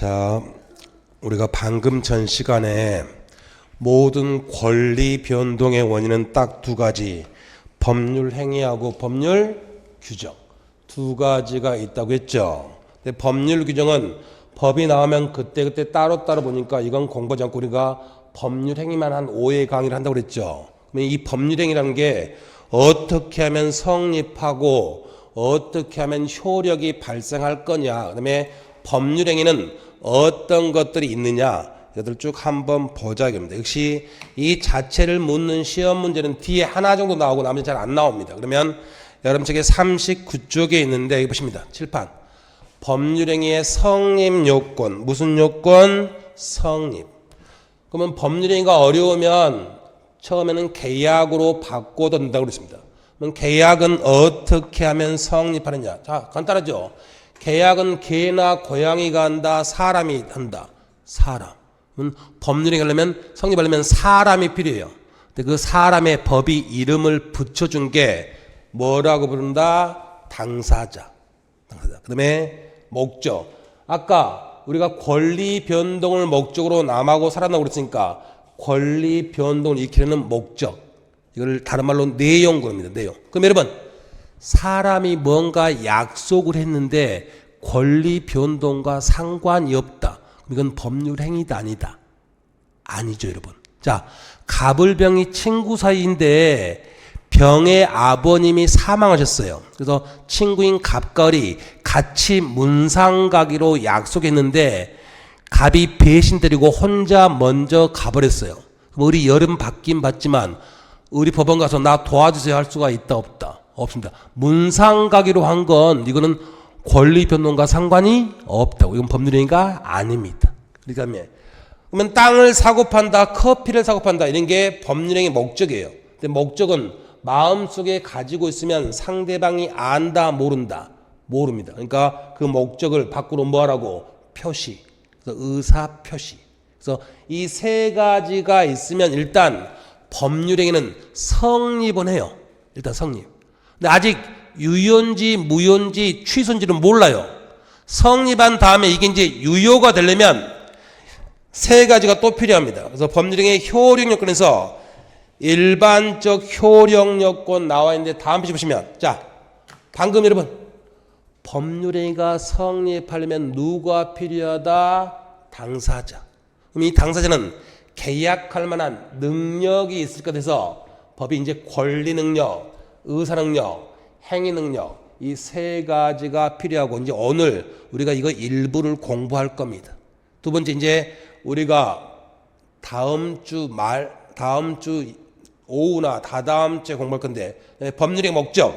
자, 우리가 방금 전 시간에 모든 권리 변동의 원인은 딱 두 가지, 법률 행위하고 법률 규정 두 가지가 있다고 했죠. 근데 법률 규정은 법이 나오면 그때그때 따로따로 보니까 이건 공부하지 않고 우리가 법률 행위만 한 5회 강의를 한다고 그랬죠. 그러면 이 법률 행위라는 게 어떻게 하면 성립하고 어떻게 하면 효력이 발생할 거냐, 그 다음에 법률 행위는 어떤 것들이 있느냐, 이것들 쭉 한번 보자 이겁니다. 역시 이 자체를 묻는 시험 문제는 뒤에 하나 정도 나오고 나머지 잘 안 나옵니다. 그러면 여러분 책에 39쪽에 있는데 여기 보십니다. 칠판. 법률 행위의 성립 요건. 무슨 요건? 성립. 그러면 법률 행위가 어려우면 처음에는 계약으로 바꿔도 된다고 그랬습니다. 그럼 계약은 어떻게 하면 성립하느냐? 자, 간단하죠. 계약은 개나 고양이가 한다, 사람이 한다. 사람. 법률이 하려면 성립하려면 사람이 필요해요. 근데 그 사람의 법이 이름을 붙여준 게 뭐라고 부른다? 당사자. 당사자. 그 다음에 목적. 아까 우리가 권리 변동을 목적으로 남하고 살아나고 그랬으니까 권리 변동을 익히려는 목적. 이걸 다른 말로 내용 그럽니다. 내용. 그럼 여러분, 사람이 뭔가 약속을 했는데 권리 변동과 상관이 없다. 이건 법률 행위다 아니다? 아니죠, 여러분. 자, 갑을병이 친구 사이인데 병의 아버님이 사망하셨어요. 그래서 친구인 갑걸이 같이 문상 가기로 약속했는데 갑이 배신 때리고 혼자 먼저 가버렸어요. 그럼 우리 여름 받긴 받지만 우리 법원 가서 나 도와주세요 할 수가 있다 없다? 없습니다. 문상 가기로 한 건 이거는 권리 변동과 상관이 없다고. 이건 법률 행위가 아닙니다. 그러면 땅을 사고 판다, 커피를 사고 판다 이런 게 법률 행위 목적이에요. 근데 목적은 마음속에 가지고 있으면 상대방이 안다, 모른다? 모릅니다. 그러니까 그 목적을 밖으로 뭐하라고? 표시. 그래서 의사 표시. 그래서 이 세 가지가 있으면 일단 법률 행위는 성립은 해요. 일단 성립. 근데 아직 유효인지 무효인지 취소인지는 몰라요. 성립한 다음에 이게 이제 유효가 되려면 세 가지가 또 필요합니다. 그래서 법률 행위의 효력 요건에서 일반적 효력 요건 나와 있는데 다음 페이지 보시면, 자, 방금 여러분 법률 행위가 성립하려면 누가 필요하다? 당사자. 그럼 이 당사자는 계약할 만한 능력이 있을 것 같아서 법이 이제 권리 능력, 의사 능력, 행위 능력 이 세 가지가 필요하고 이제 오늘 우리가 이거 일부를 공부할 겁니다. 두 번째 이제 우리가 다음 주 오후나 다다음 주에 공부할 건데 법률의 목적.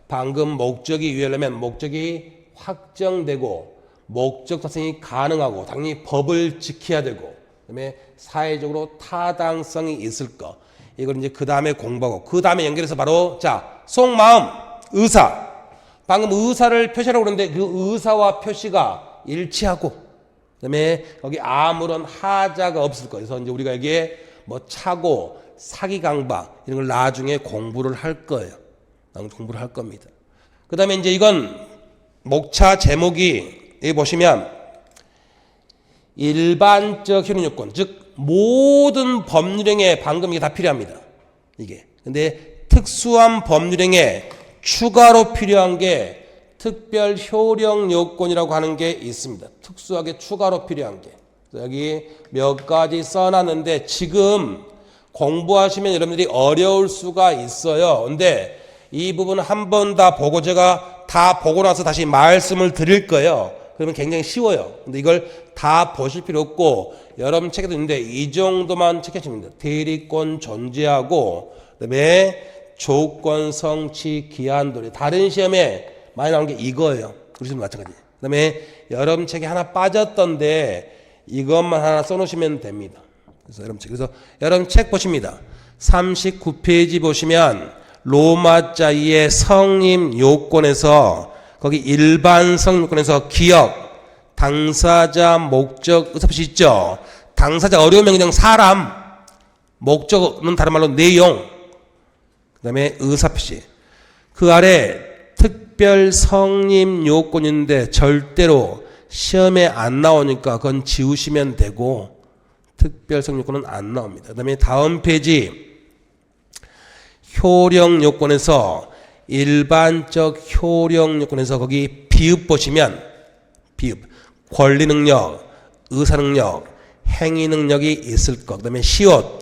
방금 목적이 유효하려면 목적이 확정되고 목적 달성이 가능하고 당연히 법을 지켜야 되고 그다음에 사회적으로 타당성이 있을 거. 이걸 이제 그 다음에 공부하고 그 다음에 연결해서 바로 자 속마음 의사. 방금 의사를 표시하라고 그러는데 그 의사와 표시가 일치하고 그다음에 거기 아무런 하자가 없을 거예요. 그래서 이제 우리가 여기에 뭐 차고 사기 강박 이런 걸 나중에 공부를 할 거예요. 나중에 공부를 할 겁니다. 그다음에 이제 이건 목차 제목이 여기 보시면 일반적 효력 요건, 즉 모든 법률행위에 방금 이게 다 필요합니다. 이게. 근데 특수한 법률행위에 추가로 필요한 게 특별 효력 요건이라고 하는 게 있습니다. 특수하게 추가로 필요한 게. 여기 몇 가지 써놨는데 지금 공부하시면 여러분들이 어려울 수가 있어요. 근데 이 부분은 한 번 다 보고 제가 다 보고 나서 다시 말씀을 드릴 거예요. 그러면 굉장히 쉬워요. 근데 이걸 다 보실 필요 없고 여러분 책에도 있는데 이 정도만 체크하시면 됩니다. 대리권 존재하고 그다음에 조건 성취 기한 도래. 다른 시험에 많이 나온 게 이거예요. 우리 시험도 마찬가지. 그다음에 여러분 책에 하나 빠졌던데 이것만 하나 써놓으시면 됩니다. 그래서 여러분 책 보십니다. 39페이지 보시면 로마자 2의 성립 요건에서 거기 일반 성립 요건에서 기억, 당사자, 목적, 의사표시 있죠. 당사자 어려우면 그냥 사람, 목적은 다른 말로 내용, 그 다음에 의사표시. 그 아래 특별 성립 요건인데 절대로 시험에 안 나오니까 그건 지우시면 되고 특별성 요건은 안 나옵니다. 그 다음에 다음 페이지 효력 요건에서 일반적 효력 요건에서 거기 비읍 보시면 비읍 권리 능력, 의사 능력, 행위 능력이 있을 것. 그 다음에 시옷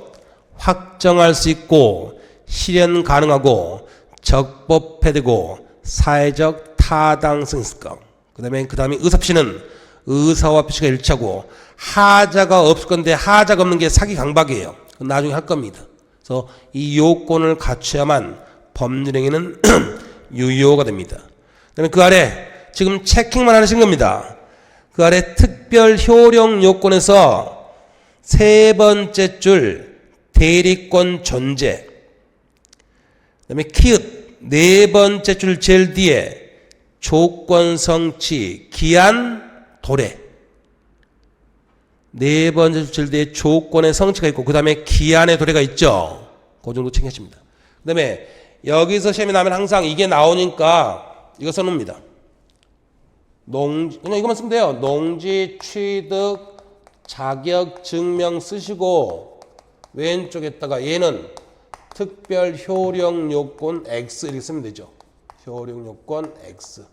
확정할 수 있고 실현 가능하고 적법해되고 사회적 타당성 있을 것. 그 다음에 의사표시는 의사와 표시가 일치하고 하자가 없을 건데 하자가 없는 게 사기 강박이에요. 그건 나중에 할 겁니다. 그래서 이 요건을 갖춰야만 법률행위는 유효가 됩니다. 그 다음에 그 아래 지금 체킹만 하신 겁니다. 그 아래 특별 효력 요건에서 세 번째 줄 대리권 존재, 그 다음에 키읔 네 번째 줄 제일 뒤에 조건 성취, 기한, 도래. 네 번째 줄 제일 뒤에 조건의 성취가 있고 그 다음에 기한의 도래가 있죠. 그 정도 챙겨집니다. 그 다음에 여기서 시험이 나면 항상 이게 나오니까 이거 써놓습니다. 그냥 이것만 쓰면 돼요. 농지, 취득, 자격, 증명 쓰시고 왼쪽에다가 얘는 특별 효력 요건 X 이렇게 쓰면 되죠. 효력 요건 X.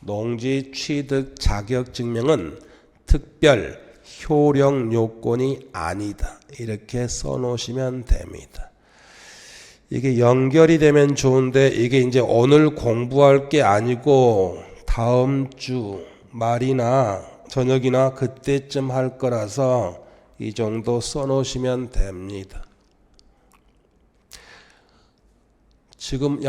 농지, 취득, 자격, 증명은 특별 효력 요건이 아니다. 이렇게 써놓으시면 됩니다. 이게 연결이 되면 좋은데 이게 이제 오늘 공부할 게 아니고 다음 주 말이나 저녁이나 그때쯤 할 거라서 이 정도 써놓으시면 됩니다. 지금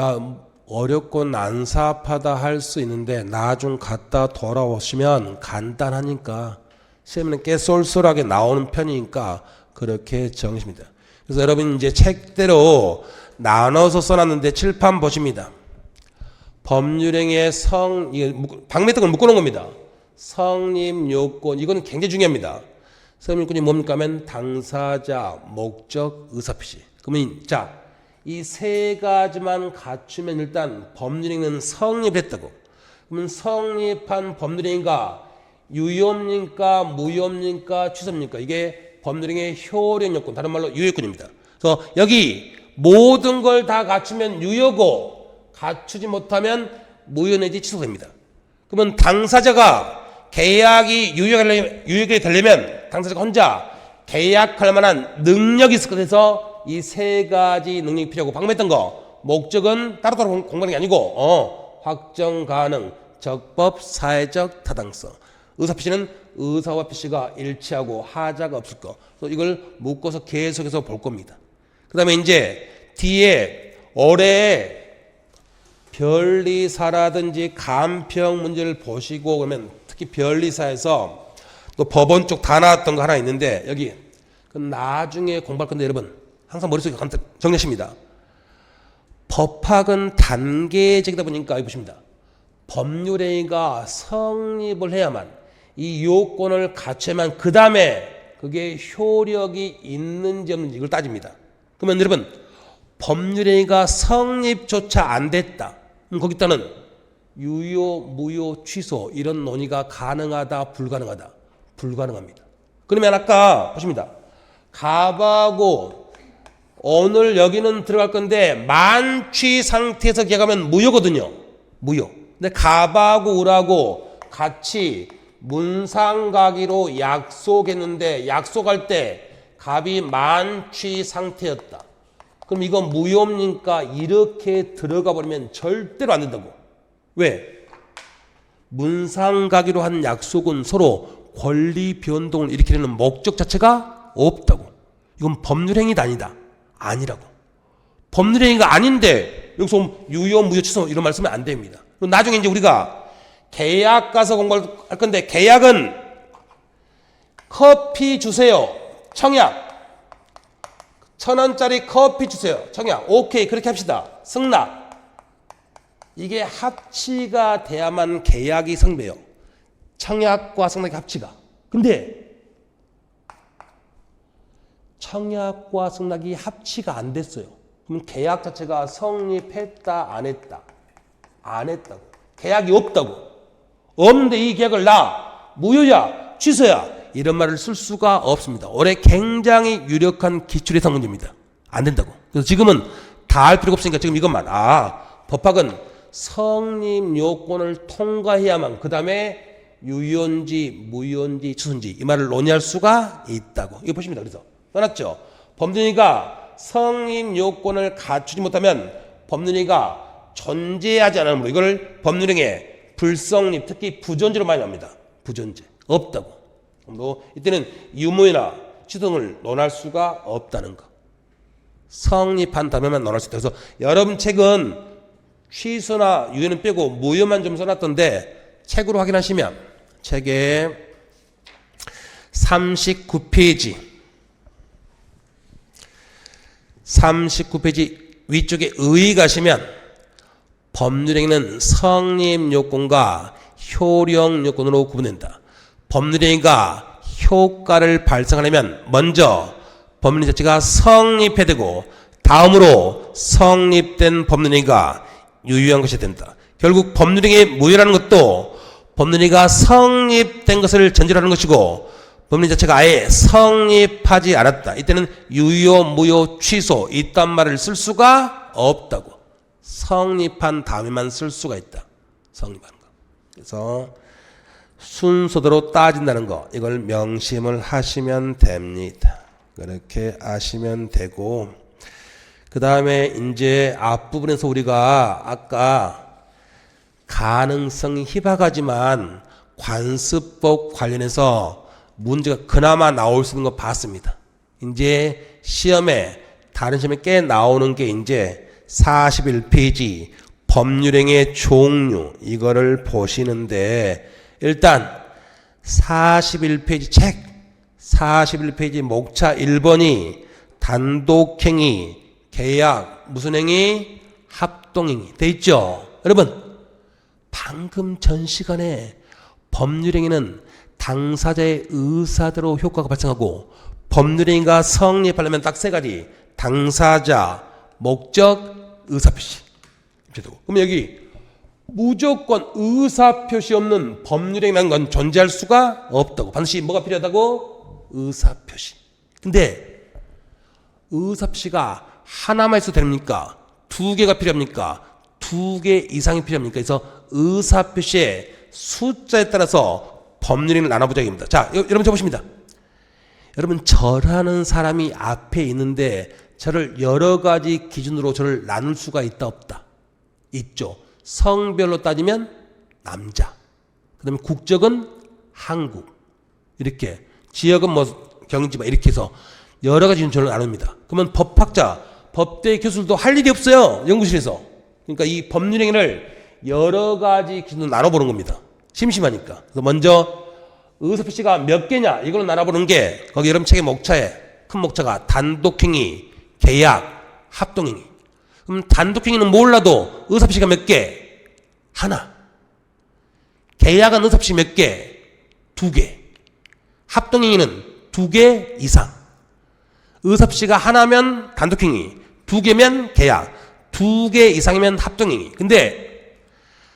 어렵고 난삽하다 할 수 있는데 나중 갔다 돌아오시면 간단하니까 시험에는 꽤 쏠쏠하게 나오는 편이니까 그렇게 정하십니다. 그래서 여러분 이제 책대로 나눠서 써놨는데 칠판 보십니다. 법률행위의 방매등을 묶어놓은 겁니다. 성립 요건 이거는 굉장히 중요합니다. 성립 요건이 뭡니까 하면 당사자, 목적, 의사표시. 그러면 이 세 가지만 갖추면 일단 법률행위는 성립했다고. 그러면 성립한 법률행위가 유효입니까? 무효입니까? 취소입니까? 이게 법률행위의 효력 요건, 다른 말로 유효요건입니다. 그래서 여기 모든 걸 다 갖추면 유효고 갖추지 못하면 무효 내지 취소됩니다. 그러면 당사자가 계약이 유효하게 되려면 당사자가 혼자 계약할 만한 능력이 있을 것 같아서 이 세 가지 능력이 필요하고 방금 했던 거 목적은 따로따로 공부하는 게 아니고 확정 가능, 적법, 사회적 타당성. 의사표시는 의사와 표시가 일치하고 하자가 없을 거. 그래서 이걸 묶어서 계속해서 볼 겁니다. 그 다음에 이제 뒤에 올해 변리사라든지 간평 문제를 보시고 그러면 특히 변리사에서 또 법원 쪽 다 나왔던 거 하나 있는데 여기 나중에 공부할 건데 여러분 항상 머릿속에 정리하십니다. 법학은 단계적이다 보니까 여기 보십니다. 법률행위가 성립을 해야만 이 요건을 갖춰야만 그 다음에 그게 효력이 있는지 없는지 이걸 따집니다. 그러면 여러분 법률행위가 성립조차 안 됐다. 그럼 거기다는 유효, 무효, 취소 이런 논의가 가능하다, 불가능하다. 불가능합니다. 그러면 아까 보십니다. 갑하고 오늘 여기는 들어갈 건데 만취 상태에서 계약하면 무효거든요. 무효. 근데 갑하고 을하고 같이 문상가기로 약속했는데 약속할 때 갑이 만취 상태였다. 그럼 이건 무효입니까? 이렇게 들어가 버리면 절대로 안 된다고. 왜? 문상가기로 한 약속은 서로 권리 변동을 일으키려는 목적 자체가 없다고. 이건 법률행위가 아니다. 아니라고. 법률행위가 아닌데 여기서 유효, 무효, 취소 이런 말 쓰면 안 됩니다. 나중에 이제 우리가 계약 가서 공부할 건데 계약은 커피 주세요. 청약. 1,000원짜리 커피 주세요. 청약. 오케이. 그렇게 합시다. 승낙. 이게 합치가 돼야만 계약이 성립해요. 청약과 승낙의 합치가. 근데 청약과 승낙이 합치가 안 됐어요. 그럼 계약 자체가 성립했다, 안 했다? 안 했다고. 계약이 없다고. 없는데 이 계약을 무효야, 취소야 이런 말을 쓸 수가 없습니다. 올해 굉장히 유력한 기출예상 문제입니다. 안 된다고. 그래서 지금은 다 할 필요가 없으니까 지금 이것만 법학은 성립 요건을 통과해야만 그 다음에 유효인지 무효인지 취소인지 이 말을 논의할 수가 있다고. 이거 보십니다. 그래서 떠났죠. 법률행위가 성립 요건을 갖추지 못하면 법률행위가 존재하지 않으므로 이걸 법률행위의 불성립, 특히 부존재로 많이 나옵니다. 부존재 없다고. 뭐 이때는 유무나 취소 등을 논할 수가 없다는 거. 성립한다면 논할 수 있다. 그래서 여러분 책은 취소나 유효는 빼고 무효만 좀 써놨던데 책으로 확인하시면 책에 39페이지 위쪽에 의 가시면 법률행위는 성립 요건과 효력 요건으로 구분된다. 법률행위가 효과를 발생하려면 먼저 법률 자체가 성립해야 되고 다음으로 성립된 법률행위가 유효한 것이 된다. 결국 법률행위 무효라는 것도 법률행위가 성립된 것을 전제로 하는 것이고 법률 자체가 아예 성립하지 않았다. 이때는 유효, 무효, 취소 이딴 말을 쓸 수가 없다고. 성립한 다음에만 쓸 수가 있다. 성립하는 거. 그래서 순서대로 따진다는 거 이걸 명심을 하시면 됩니다. 그렇게 아시면 되고 그 다음에 이제 앞부분에서 우리가 아까 가능성이 희박하지만 관습법 관련해서 문제가 그나마 나올 수 있는 거 봤습니다. 이제 시험에 다른 시험에 꽤 나오는 게 이제 41페이지 법률행위의 종류 이거를 보시는데 일단 41페이지 책 41페이지 목차 1번이 단독행위, 계약, 무슨 행위? 합동행위 돼 있죠. 여러분 방금 전 시간에 법률행위는 당사자의 의사대로 효과가 발생하고 법률행위가 성립하려면 딱 세 가지 당사자, 목적, 의사표시. 그럼 여기 무조건 의사표시 없는 법률행위라는 건 존재할 수가 없다고. 반드시 뭐가 필요하다고? 의사표시. 근데 의사표시가 하나만 있어도 됩니까? 두 개가 필요합니까? 두 개 이상이 필요합니까? 그래서 의사표시의 숫자에 따라서 법률행위를 나눠보자 입니다. 자, 여러분 쳐보십니다. 여러분 절하는 사람이 앞에 있는데 저를 여러 가지 기준으로 저를 나눌 수가 있다 없다? 있죠. 성별로 따지면 남자, 그 다음에 국적은 한국, 이렇게 지역은 뭐 경지마 이렇게 해서 여러 가지 기준으로 나눕니다. 그러면 법학자, 법대 교수들도 할 일이 없어요. 연구실에서. 그러니까 이 법률행위를 여러 가지 기준으로 나눠보는 겁니다. 심심하니까. 그래서 먼저 의사표시가 몇 개냐 이걸로 나눠보는 게 거기 여러분 책의 목차에 큰 목차가 단독행위, 계약, 합동행위. 그럼 단독행위는 몰라도 의사표시가 몇 개? 하나. 계약은 의사표시 몇 개? 두 개. 합동행위는 두 개 이상. 의사표시가 하나면 단독행위, 두 개면 계약, 두 개 이상이면 합동행위. 근데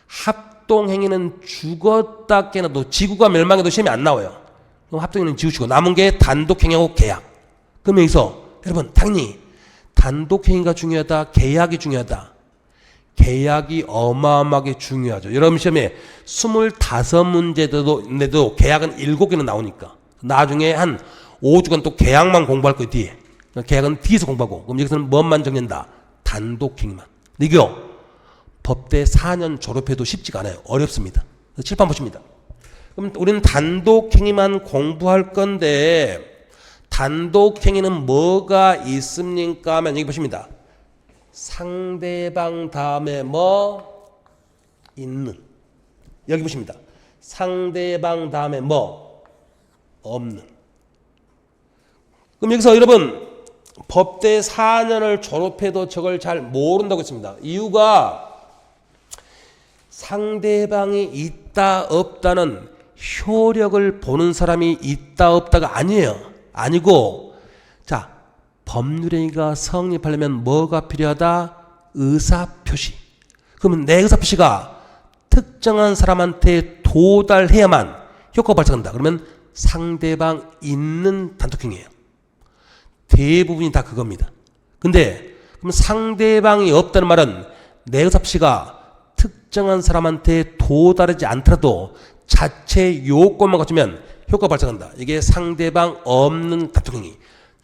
합동행위는 죽었다 깨나도 지구가 멸망해도 시험이 안 나와요. 그럼 합동행위는 지우시고 남은 게 단독행위하고 계약. 그럼 여기서 여러분 당연히 단독행위가 중요하다, 계약이 중요하다. 계약이 어마어마하게 중요하죠. 여러분 시험에 25문제인데도 계약은 7개는 나오니까 나중에 한 5주간 또 계약만 공부할 거예요. 뒤에. 계약은 뒤에서 공부하고. 그럼 여기서는 뭐만 정한다? 단독행위만. 근데 이거 법대 4년 졸업해도 쉽지가 않아요. 어렵습니다. 칠판 보십니다. 그럼 우리는 단독행위만 공부할 건데 단독행위는 뭐가 있습니까? 하면 여기 보십니다. 상대방 다음에 뭐 있는. 여기 보십니다. 상대방 다음에 뭐 없는. 그럼 여기서 여러분 법대 4년을 졸업해도 저걸 잘 모른다고 했습니다. 이유가 상대방이 있다 없다는 효력을 보는 사람이 있다 없다가 아니에요. 아니고 자 법률행위가 성립하려면 뭐가 필요하다? 의사표시. 그러면 내 의사표시가 특정한 사람한테 도달해야만 효과가 발생한다. 그러면 상대방 있는 단독행위예요. 대부분이 다 그겁니다. 근데 그럼 상대방이 없다는 말은 내 의사표시가 특정한 사람한테 도달하지 않더라도 자체 요건만 갖추면 효과가 발생한다. 이게 상대방 없는 단독행위.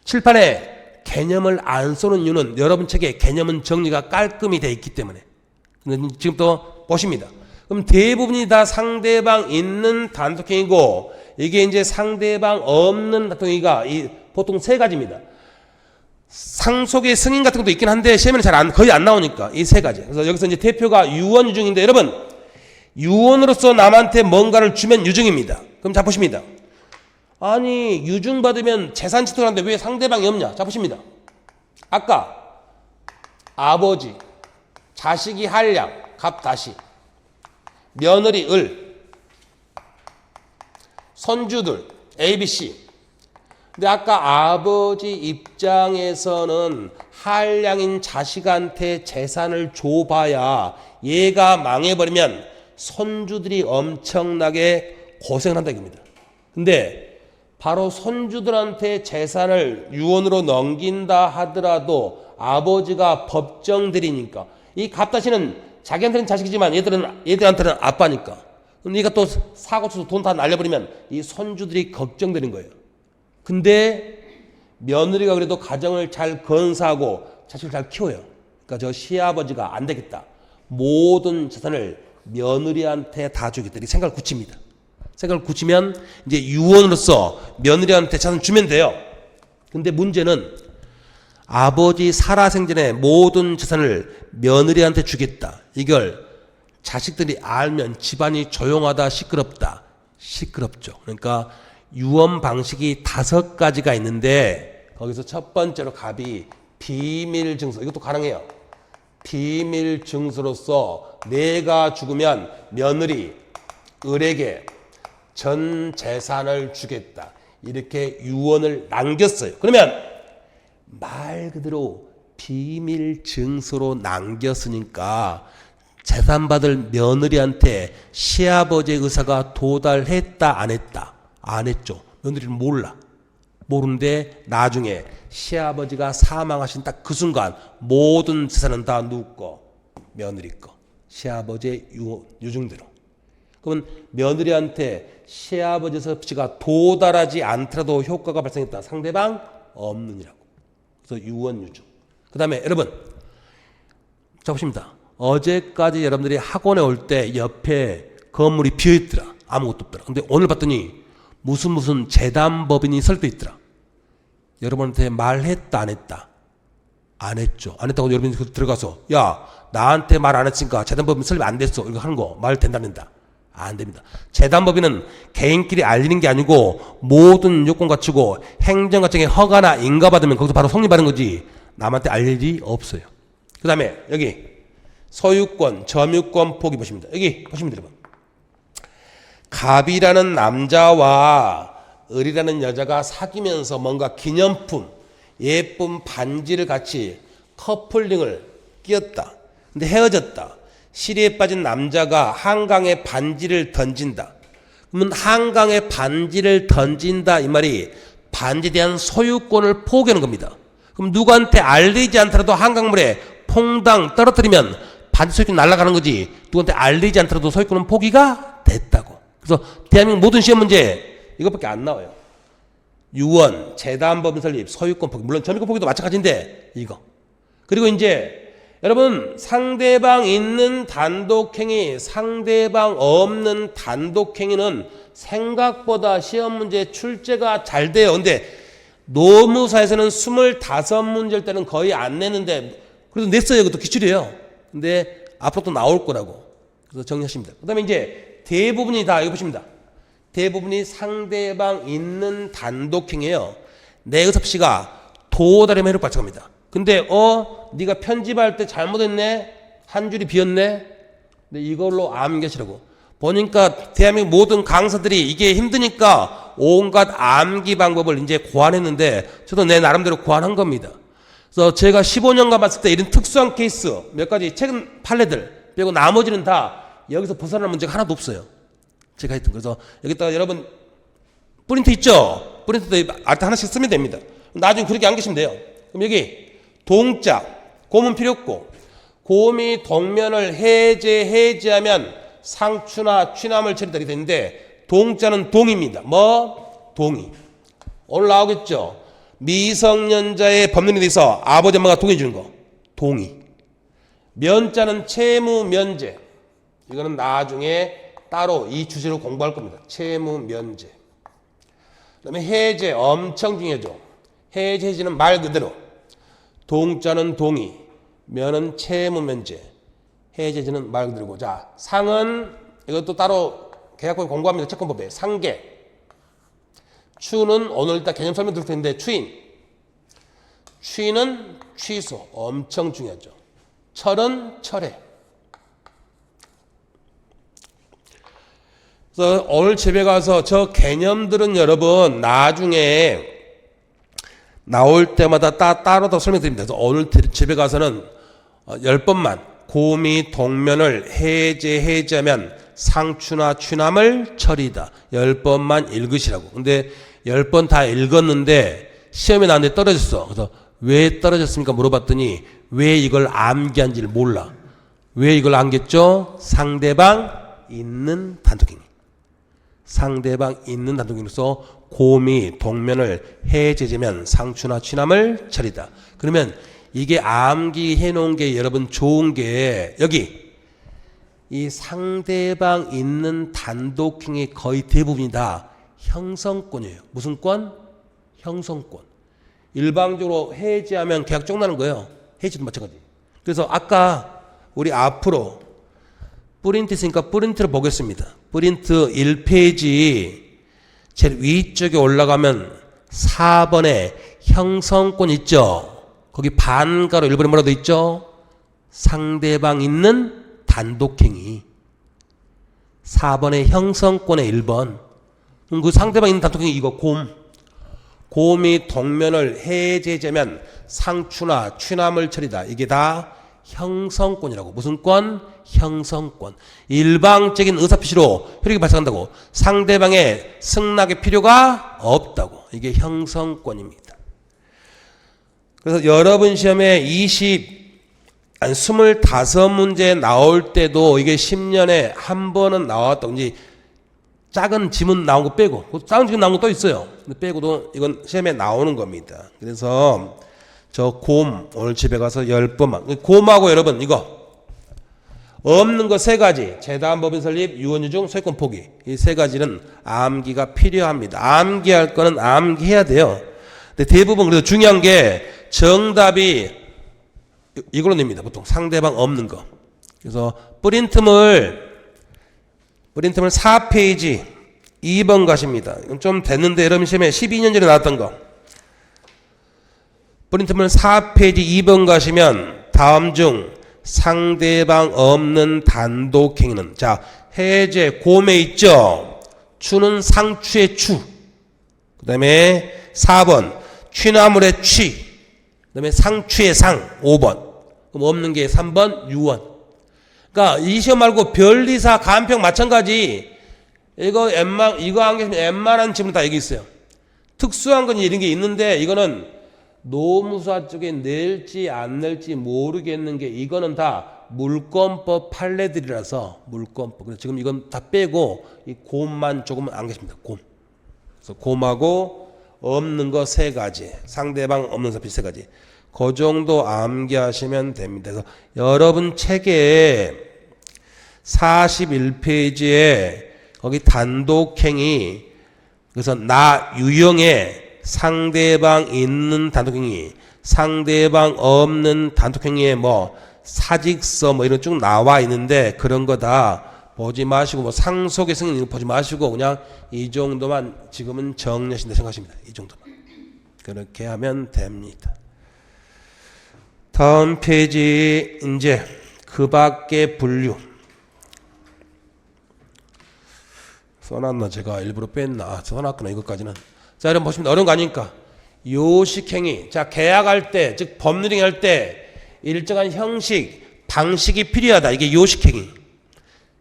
칠판에 개념을 안 쏘는 이유는 여러분 책에 개념은 정리가 깔끔히 되어 있기 때문에. 근데 지금 또 보십니다. 그럼 대부분이 다 상대방 있는 단독행위고 이게 이제 상대방 없는 단독행위가 보통 세 가지입니다. 상속의 승인 같은 것도 있긴 한데 시험에는 거의 안 나오니까 이 세 가지. 그래서 여기서 이제 대표가 유언 유증인데 여러분 유언으로서 남한테 뭔가를 주면 유증입니다. 그럼 자 보십니다. 아니 유증 받으면 재산 취득을 하는데 왜 상대방이 없냐? 자 보십니다. 아까 아버지, 자식이 한량, 갑다시, 며느리 을, 손주들 A, B, C. 근데 아까 아버지 입장에서는 한량인 자식한테 재산을 줘봐야 얘가 망해버리면 손주들이 엄청나게 고생을 한다 이겁니다. 근데 바로 손주들한테 재산을 유언으로 넘긴다 하더라도 아버지가 법정들이니까 이 갑다시는 자기한테는 자식이지만 얘들한테는 아빠니까. 근데 얘가 또 사고 쳐서 돈 다 날려버리면 이 손주들이 걱정되는 거예요. 근데 며느리가 그래도 가정을 잘 건사하고 자식을 잘 키워요. 그러니까 저 시아버지가 안 되겠다. 모든 재산을 며느리한테 다 주겠다. 이 생각을 굳힙니다. 생각을 굳히면 이제 유언으로서 며느리한테 재산 주면 돼요. 근데 문제는 아버지 살아생전에 모든 재산을 며느리한테 주겠다. 이걸 자식들이 알면 집안이 조용하다, 시끄럽다. 시끄럽죠. 그러니까 유언 방식이 5가지가 있는데 거기서 첫 번째로 갑이 비밀 증서. 이것도 가능해요. 비밀 증서로서 내가 죽으면 며느리 을에게 전 재산을 주겠다. 이렇게 유언을 남겼어요. 그러면 말 그대로 비밀 증서로 남겼으니까 재산 받을 며느리한테 시아버지의 의사가 도달했다 안 했다? 안 했죠. 며느리는 몰라. 모르는데 나중에 시아버지가 사망하신 딱 그 순간 모든 재산은 다 누구 거? 며느리 거. 시아버지의 유증대로. 그러면 며느리한테 시아버지 섭씨가 도달하지 않더라도 효과가 발생했다. 상대방 없는이라고. 그래서 유언유증. 그 다음에 여러분 자 보십니다. 어제까지 여러분들이 학원에 올 때 옆에 건물이 비어있더라. 아무것도 없더라. 근데 오늘 봤더니 무슨 재단법인이 설득 있더라. 여러분한테 말했다 안 했다? 안 했죠. 안 했다고 여러분이 들어가서 야 나한테 말 안 했으니까 재단법인 설립 안 됐어. 이거 하는 거 말 된다 안 된다? 안 됩니다. 재단법인은 개인끼리 알리는 게 아니고 모든 요건 갖추고 행정과정에 허가나 인가받으면 거기서 바로 성립하는 거지 남한테 알릴 일이 없어요. 그 다음에 여기 소유권, 점유권 포기 보십니다. 여기 보시면 여러분 갑이라는 남자와 을이라는 여자가 사귀면서 뭔가 기념품, 예쁜 반지를 같이 커플링을 끼었다. 근데 헤어졌다. 시리에 빠진 남자가 한강에 반지를 던진다. 그러면 한강에 반지를 던진다 이 말이 반지에 대한 소유권을 포기하는 겁니다. 그럼 누구한테 알리지 않더라도 한강물에 퐁당 떨어뜨리면 반지 소유권 날아가는 거지 누구한테 알리지 않더라도 소유권은 포기가 됐다고. 그래서 대한민국 모든 시험 문제 이것밖에 안 나와요. 유언, 재단법인 설립, 소유권 포기. 물론 점유권 포기도 마찬가지인데 이거. 그리고 이제 여러분 상대방 있는 단독행위, 상대방 없는 단독행위는 생각보다 시험 문제 출제가 잘 돼요. 근데 노무사에서는 25문제일 때는 거의 안 내는데 그래도 냈어요. 이것도 기출이에요. 근데 앞으로 또 나올 거라고. 그래서 정리하십니다. 그 다음에 이제 대부분이 다 이거 보십니다. 대부분이 상대방 있는 단독행위예요. 내 의섭씨가 도달의 매력 발생합니다. 근데 네가 편집할 때 잘못했네. 한 줄이 비었네. 근데 이걸로 암기하시라고. 보니까 대한민국 모든 강사들이 이게 힘드니까 온갖 암기 방법을 이제 고안했는데 저도 내 나름대로 고안한 겁니다. 그래서 제가 15년간 봤을 때 이런 특수한 케이스 몇 가지 최근 판례들 빼고 나머지는 다 여기서 벗어나는 문제가 하나도 없어요. 제가 했던. 그래서 여기다가 여러분 프린트 있죠? 프린트도 알타 하나씩 쓰면 됩니다. 나중에 그렇게 안 계시면 돼요. 그럼 여기 동자, 곰은 필요 없고, 곰이 동면을 해제하면 상추나 취남을 처리다 이렇게 되는데, 동자는 동입니다. 뭐? 동의. 오늘 나오겠죠? 미성년자의 법률에 대해서 아버지 엄마가 동의 주는 거. 동의. 면자는 채무 면제. 이거는 나중에 따로 이 주제로 공부할 겁니다. 채무 면제. 그 다음에 해제 엄청 중요하죠. 해제는 말 그대로. 동자는 동의, 면은 채무 면제, 해제는 말 그대로고. 자, 상은 이것도 따로 계약법에 공부합니다. 채권법에. 상계. 추는 오늘 일단 개념 설명 드릴 텐데 추인. 취는 취소. 엄청 중요하죠. 철은 철회. 그래서 오늘 집에 가서 저 개념들은 여러분 나중에 나올 때마다 따로 더 설명드립니다. 그래서 오늘 집에 가서는 10번만 곰이 동면을 해제하면 상추나 취남을 처리다. 10번만 읽으시라고. 근데 10번 다 읽었는데 시험에 나왔는데 떨어졌어. 그래서 왜 떨어졌습니까? 물어봤더니 왜 이걸 암기한지를 몰라. 왜 이걸 암기했죠? 상대방 있는 단독행위. 상대방 있는 단독행위로서 곰이 동면을 해제하면 상추나 취남을 처리다. 그러면 이게 암기해 놓은 게 여러분 좋은 게 여기 이 상대방 있는 단독행위 거의 대부분이 다 형성권이에요. 무슨 권? 형성권. 일방적으로 해제하면 계약 종나는 거예요. 해지도 마찬가지. 그래서 아까 우리 앞으로 프린트 있으니까 프린트를 보겠습니다. 프린트 1페이지 제일 위쪽에 올라가면 4번에 형성권 있죠. 거기 반가로 일본에 뭐라고 돼 있죠? 상대방 있는 단독행위. 4번에 형성권의 1번. 그 상대방 있는 단독행위 이거 곰이 동면을 해제하면 상추나 취남을 처리다. 이게 다 형성권이라고. 무슨 권? 형성권. 일방적인 의사표시로 효력이 발생한다고. 상대방의 승낙의 필요가 없다고. 이게 형성권입니다. 그래서 여러분 시험에 25문제 나올 때도 이게 10년에 한 번은 나왔다고. 이제 작은 지문 나온 거 빼고, 작은 지문 나온 거 또 있어요. 근데 빼고도 이건 시험에 나오는 겁니다. 그래서 저 곰 오늘 집에 가서 10번만. 곰하고 여러분 이거 없는 거 3가지. 재단 법인 설립, 유언유증, 소유권 포기. 이 3가지는 암기가 필요합니다. 암기할 거는 암기해야 돼요. 근데 대부분 그래도 중요한 게 정답이 이걸로 냅니다. 보통 상대방 없는 거. 그래서 프린트물 4페이지 2번 가십니다. 이건 좀 됐는데 여러분 시험에 12년 전에 나왔던 거. 프린트물 4페이지 2번 가시면 다음 중 상대방 없는 단독행위는, 자, 해제 곰에 있죠. 추는 상추의 추. 그 다음에 4번 취나물의 취. 그 다음에 상추의 상 5번. 그럼 없는 게 3번 유언. 그러니까 이 시험 말고 변리사 간평 마찬가지. 이거 안 계시면 웬만한 지문 다 여기 있어요. 특수한 건 이런 게 있는데 이거는 노무사 쪽에 낼지 안 낼지 모르겠는 게 이거는 다 물권법 판례들이라서 물권법. 그래서 지금 이건 다 빼고 이 곰만 조금 안 계십니다. 곰. 그래서 곰하고 없는 거 3가지. 상대방 없는 사피 3가지. 그 정도 암기하시면 됩니다. 그래서 여러분 책에 41페이지에 거기 단독행위, 그래서 나 유형의 상대방 있는 단독행위, 상대방 없는 단독행위에 뭐 사직서 뭐 이런 쭉 나와 있는데 그런 거 다 보지 마시고 뭐 상속의 승인 이런 거 보지 마시고 그냥 이 정도만 지금은 정리하신다 생각하십니다. 이 정도만. 그렇게 하면 됩니다. 다음 페이지 이제 그 밖의 분류. 써놨나 제가 일부러 뺐나. 써놨구나 이것까지는. 자, 여러분 보시면 어려운 거 아니니까. 요식행위. 자, 계약할 때, 즉 법률행위 할 때 일정한 형식, 방식이 필요하다. 이게 요식행위.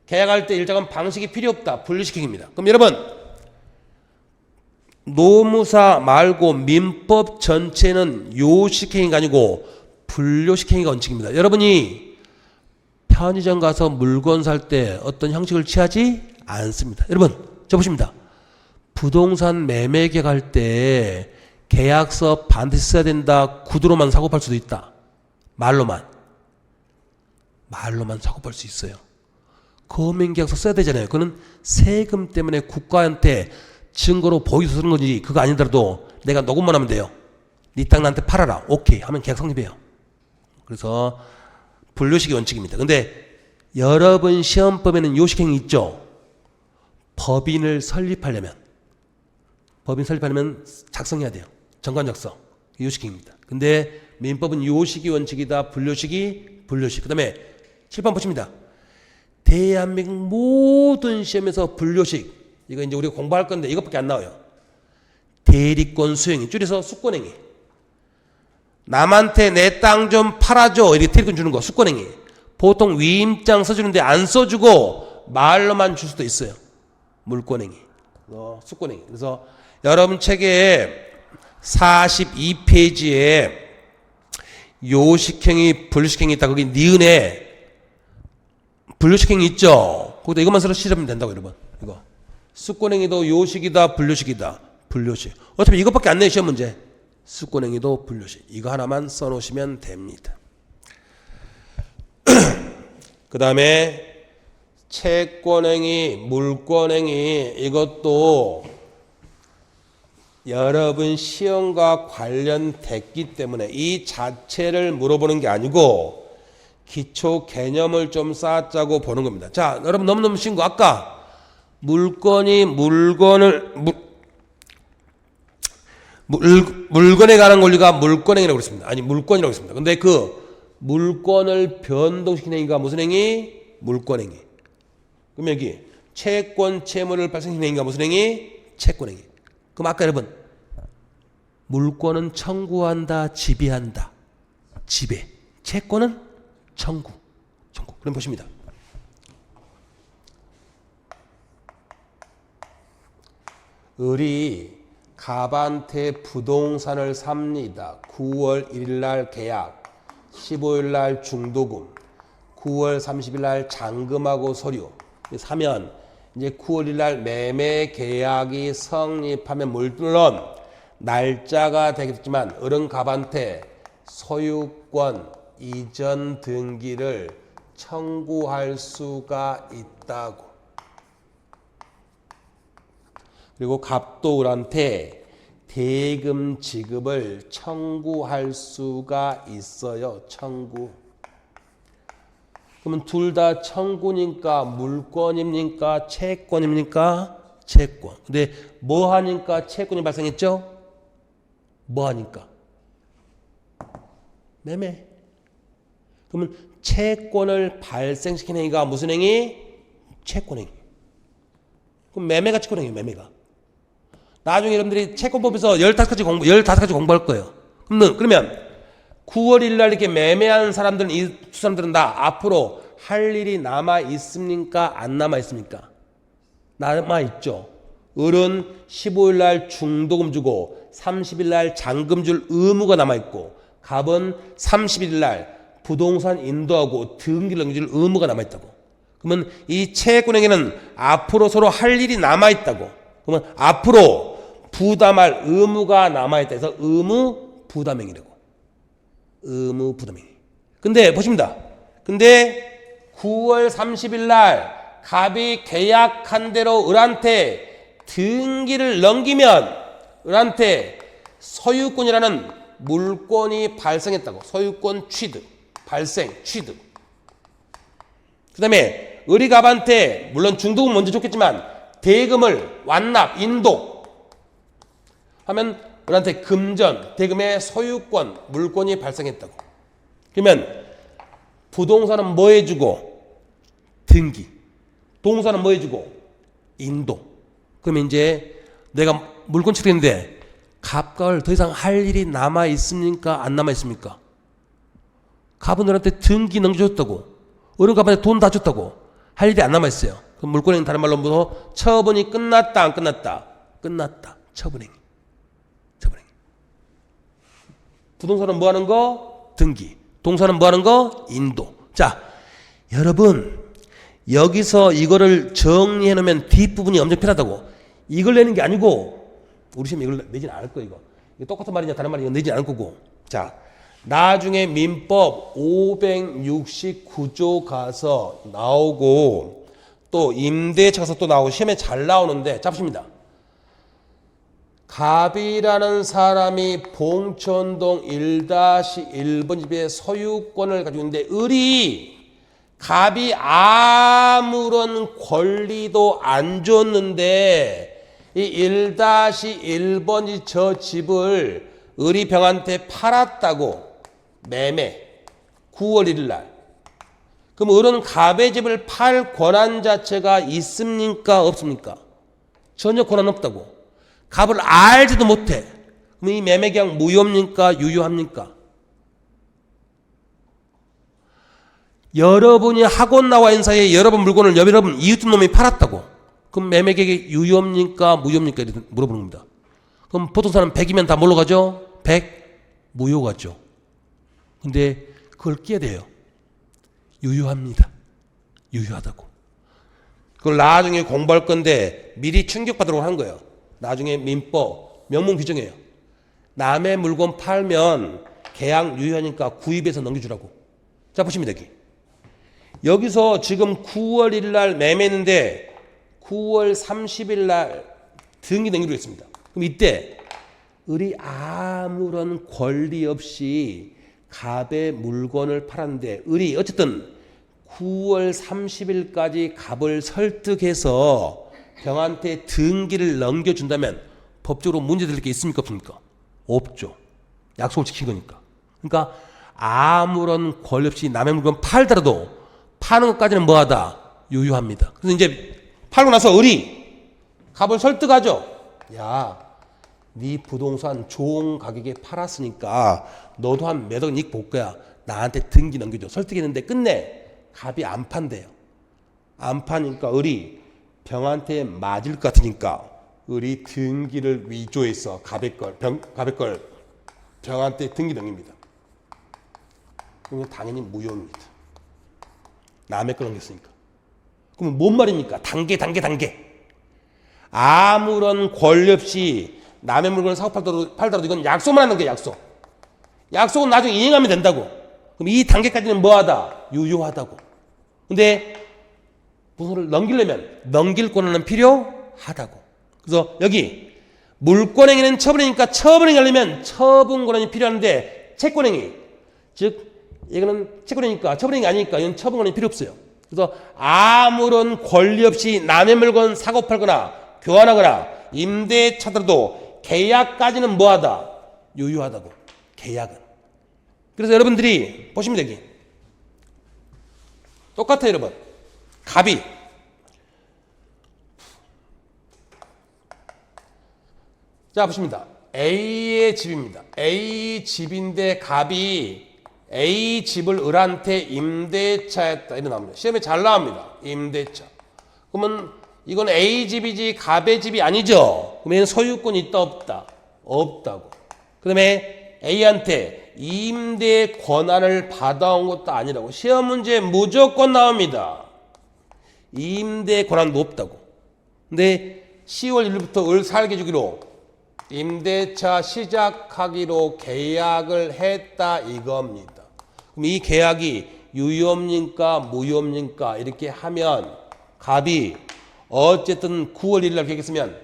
계약할 때 일정한 방식이 필요 없다. 분류식행입니다. 그럼 여러분 노무사 말고 민법 전체는 요식행위가 아니고 분류식행위가 원칙입니다. 여러분이 편의점 가서 물건 살 때 어떤 형식을 취하지 않습니다. 여러분 저 보십니다. 부동산 매매 계약할 때 계약서 반드시 써야 된다. 구두로만 사고 팔 수도 있다. 말로만 사고 팔 수 있어요. 검인계약서 써야 되잖아요. 그거는 세금 때문에 국가한테 증거로 보여서 쓰는 거지 그거 아니더라도 내가 녹음만 하면 돼요. 네 땅 나한테 팔아라. 오케이 하면 계약 성립해요. 그래서 분류식이 원칙입니다. 근데 여러분 시험법에는 요식행위 있죠. 법인을 설립하려면 작성해야 돼요. 정관적서 요식행위입니다. 근데 민법은 요식이 원칙이다. 분류식이 분류식. 그 다음에 칠판 보십니다. 대한민국 모든 시험에서 분류식 이거 이제 우리가 공부할 건데 이것밖에 안 나와요. 대리권 수행위 줄여서 수권행위. 남한테 내 땅 좀 팔아줘 이렇게 대리권 주는 거 수권행위. 보통 위임장 써주는데 안 써주고 말로만 줄 수도 있어요. 물권행위, 수권행위. 그래서 여러분 책에 42페이지에 요식행위, 분류식행위 있다. 거기 니은에 분류식행위 있죠. 거기다 이것만 써서 실으면 된다고 여러분. 이거 수권행위도 요식이다, 분류식이다. 분류식. 어차피 이것밖에 안 내 시험 문제. 수권행위도 분류식. 이거 하나만 써놓으시면 됩니다. 그 다음에 채권행위, 물권행위 이것도 여러분 시험과 관련됐기 때문에 이 자체를 물어보는 게 아니고 기초 개념을 좀 쌓자고 보는 겁니다. 자, 여러분 너무너무 쉬운 거 아까 물건에 관한 권리가 물권행위라고 그랬습니다. 아니 물권이라고 했습니다. 근데 그 물권을 변동시키는 행위가 무슨 행위? 물권행위. 그럼 여기 채권, 채무를 발생시키는 행위가 무슨 행위? 채권행위. 그럼 아까 여러분 물권은 청구한다, 지배한다. 지배. 채권은 청구. 그럼 보십니다. 을이 갑한테 부동산을 삽니다. 9월 1일 날 계약. 15일 날 중도금, 9월 30일 날 잔금하고 서류 사면 이제 9월 1일 날 매매 계약이 성립하면 물론 날짜가 되겠지만 을은 갑한테 소유권 이전 등기를 청구할 수가 있다고. 그리고 갑도 을한테 대금 지급을 청구할 수가 있어요. 청구. 그러면 둘 다 청구니까 물권입니까? 채권입니까? 채권. 근데 뭐 하니까 채권이 발생했죠? 뭐 하니까? 매매. 그러면 채권을 발생시키는 행위가 무슨 행위? 채권행위. 그럼 매매가 채권행위, 매매가. 나중에 여러분들이 채권법에서 15가지 공부할 거예요. 그러면 9월 1일 날 이렇게 매매한 사람들은, 이 두 사람들은 다 앞으로 할 일이 남아있습니까? 안 남아있습니까? 남아있죠. 을은 15일 날 중도금 주고 30일 날 잔금 줄 의무가 남아있고, 갑은 31일 날 부동산 인도하고 등기를 넘겨줄 의무가 남아있다고. 그러면 이 채권에게는 앞으로 서로 할 일이 남아있다고. 그러면 앞으로 부담할 의무가 남아있다 해서 의무 부담행위라고. 의무 부담행위. 근데 보십니다. 근데 9월 30일 날 갑이 계약한 대로 을한테 등기를 넘기면 을한테 소유권이라는 물권이 발생했다고. 소유권 취득, 발생, 취득. 그 다음에 을이 갑한테 물론 중도금 먼저 줬겠지만 대금을 완납, 인도 하면 을한테 금전, 대금의 소유권, 물권이 발생했다고. 그러면 부동산은 뭐 해주고? 등기. 동산은 뭐 해주고? 인도. 그러면 이제 내가 물권 취득했는데 갑과 을 더 이상 할 일이 남아있습니까? 안 남아있습니까? 갑은 을한테 등기 넘겨줬다고. 을은 갑한테 돈 다 줬다고. 할 일이 안 남아있어요. 그럼 물권행위 다른 말로 뭐 처분이 끝났다 안 끝났다? 끝났다. 처분행위. 처분행위. 부동산은 뭐 하는 거? 등기. 동사는 뭐 하는 거? 인도. 자, 여러분 여기서 이거를 정리해 놓으면 뒷부분이 엄청 편하다고. 이걸 내는 게 아니고 우리 시험에 이걸 내지는 않을 거예요. 이거 똑같은 말이냐 다른 말이냐 내지 않을 거고. 자, 나중에 민법 569조 가서 나오고 또 임대차 가서 또 나오고 시험에 잘 나오는데 잡습니다. 갑이라는 사람이 봉천동 1-1번 집의 소유권을 가지고 있는데 을이 갑이 아무런 권리도 안 줬는데 이 1-1번지 저 집을 을이 병한테 팔았다고. 매매 9월 1일 날. 그럼 을은 갑의 집을 팔 권한 자체가 있습니까? 없습니까? 전혀 권한 없다고. 갑을 알지도 못해. 그럼 이 매매계약 무효입니까? 유효합니까? 여러분이 학원 나와 있는 사이에 여러분 물건을 여러분 이웃집 놈이 팔았다고. 그럼 매매계약이 유효입니까? 무효입니까? 이렇게 물어보는 겁니다. 그럼 보통 사람 100이면 다 뭘로 가죠? 100 무효 가죠. 근데 그걸 끼야 돼요. 유효합니다. 유효하다고. 그걸 나중에 공부할 건데 미리 충격받으라고 하는 거예요. 나중에 민법 명문 규정이에요. 남의 물건 팔면 계약 유효하니까 구입해서 넘겨주라고. 자, 보십니다. 여기서 지금 9월 1일 날 매매했는데 9월 30일 날 등기 넘기로 했습니다. 그럼 이때 을이 아무런 권리 없이 갑의 물건을 팔았는데 을이 어쨌든 9월 30일까지 갑을 설득해서 병한테 등기를 넘겨준다면 법적으로 문제될 게 있습니까? 없습니까? 없죠. 약속을 지킨 거니까. 그러니까 아무런 권리 없이 남의 물건 팔더라도 파는 것까지는 뭐하다? 유효합니다. 그래서 이제 팔고 나서 을이 갑을 설득하죠. 야, 네 부동산 좋은 가격에 팔았으니까 너도 한 몇 억 이익 볼 거야. 나한테 등기 넘겨줘. 설득했는데 끝내 갑이 안 판대요. 안 파니까 을이 병한테 맞을 것 같으니까 을이 등기를 위조해서 갑의 걸 병한테 등기 넘깁니다. 그러면 당연히 무효입니다. 남의 걸 넘겼으니까. 그러면 뭔 말입니까? 단계. 아무런 권리 없이 남의 물건을 사고 팔더라도 이건 약속만 하는 거예요. 약속은 나중에 이행하면 된다고. 그럼 이 단계까지는 뭐하다? 유효하다고. 근데 부서를 넘기려면 넘길 권한은 필요하다고. 그래서 여기 물권행위는 처분행위니까 처분행위 하려면 처분 권한이 필요한데 채권행위, 즉 이거는 채권행위니까 처분행위 아니니까 이건 처분 권한이 필요 없어요. 그래서 아무런 권리 없이 남의 물건 사고 팔거나 교환하거나 임대차더라도 계약까지는 뭐하다? 유효하다고. 계약은. 그래서 여러분들이 보시면 되기 똑같아요. 여러분 갑이 자 보십니다. A의 집입니다. A 집인데 갑이 A 집을 을한테 임대차했다. 이렇게 나옵니다. 시험에 잘 나옵니다. 임대차. 그러면 이건 A 집이지 갑의 집이 아니죠. 그러면 소유권이 있다 없다? 없다고. 그 다음에 A한테 임대 권한을 받아온 것도 아니라고. 시험 문제 무조건 나옵니다. 임대 권한도 없다고. 근데 10월 1일부터 을 살게 주기로 임대차 시작하기로 계약을 했다 이겁니다. 그럼 이 계약이 유효입니까 무효입니까? 이렇게 하면 갑이 어쨌든 9월 1일 날 계획했으면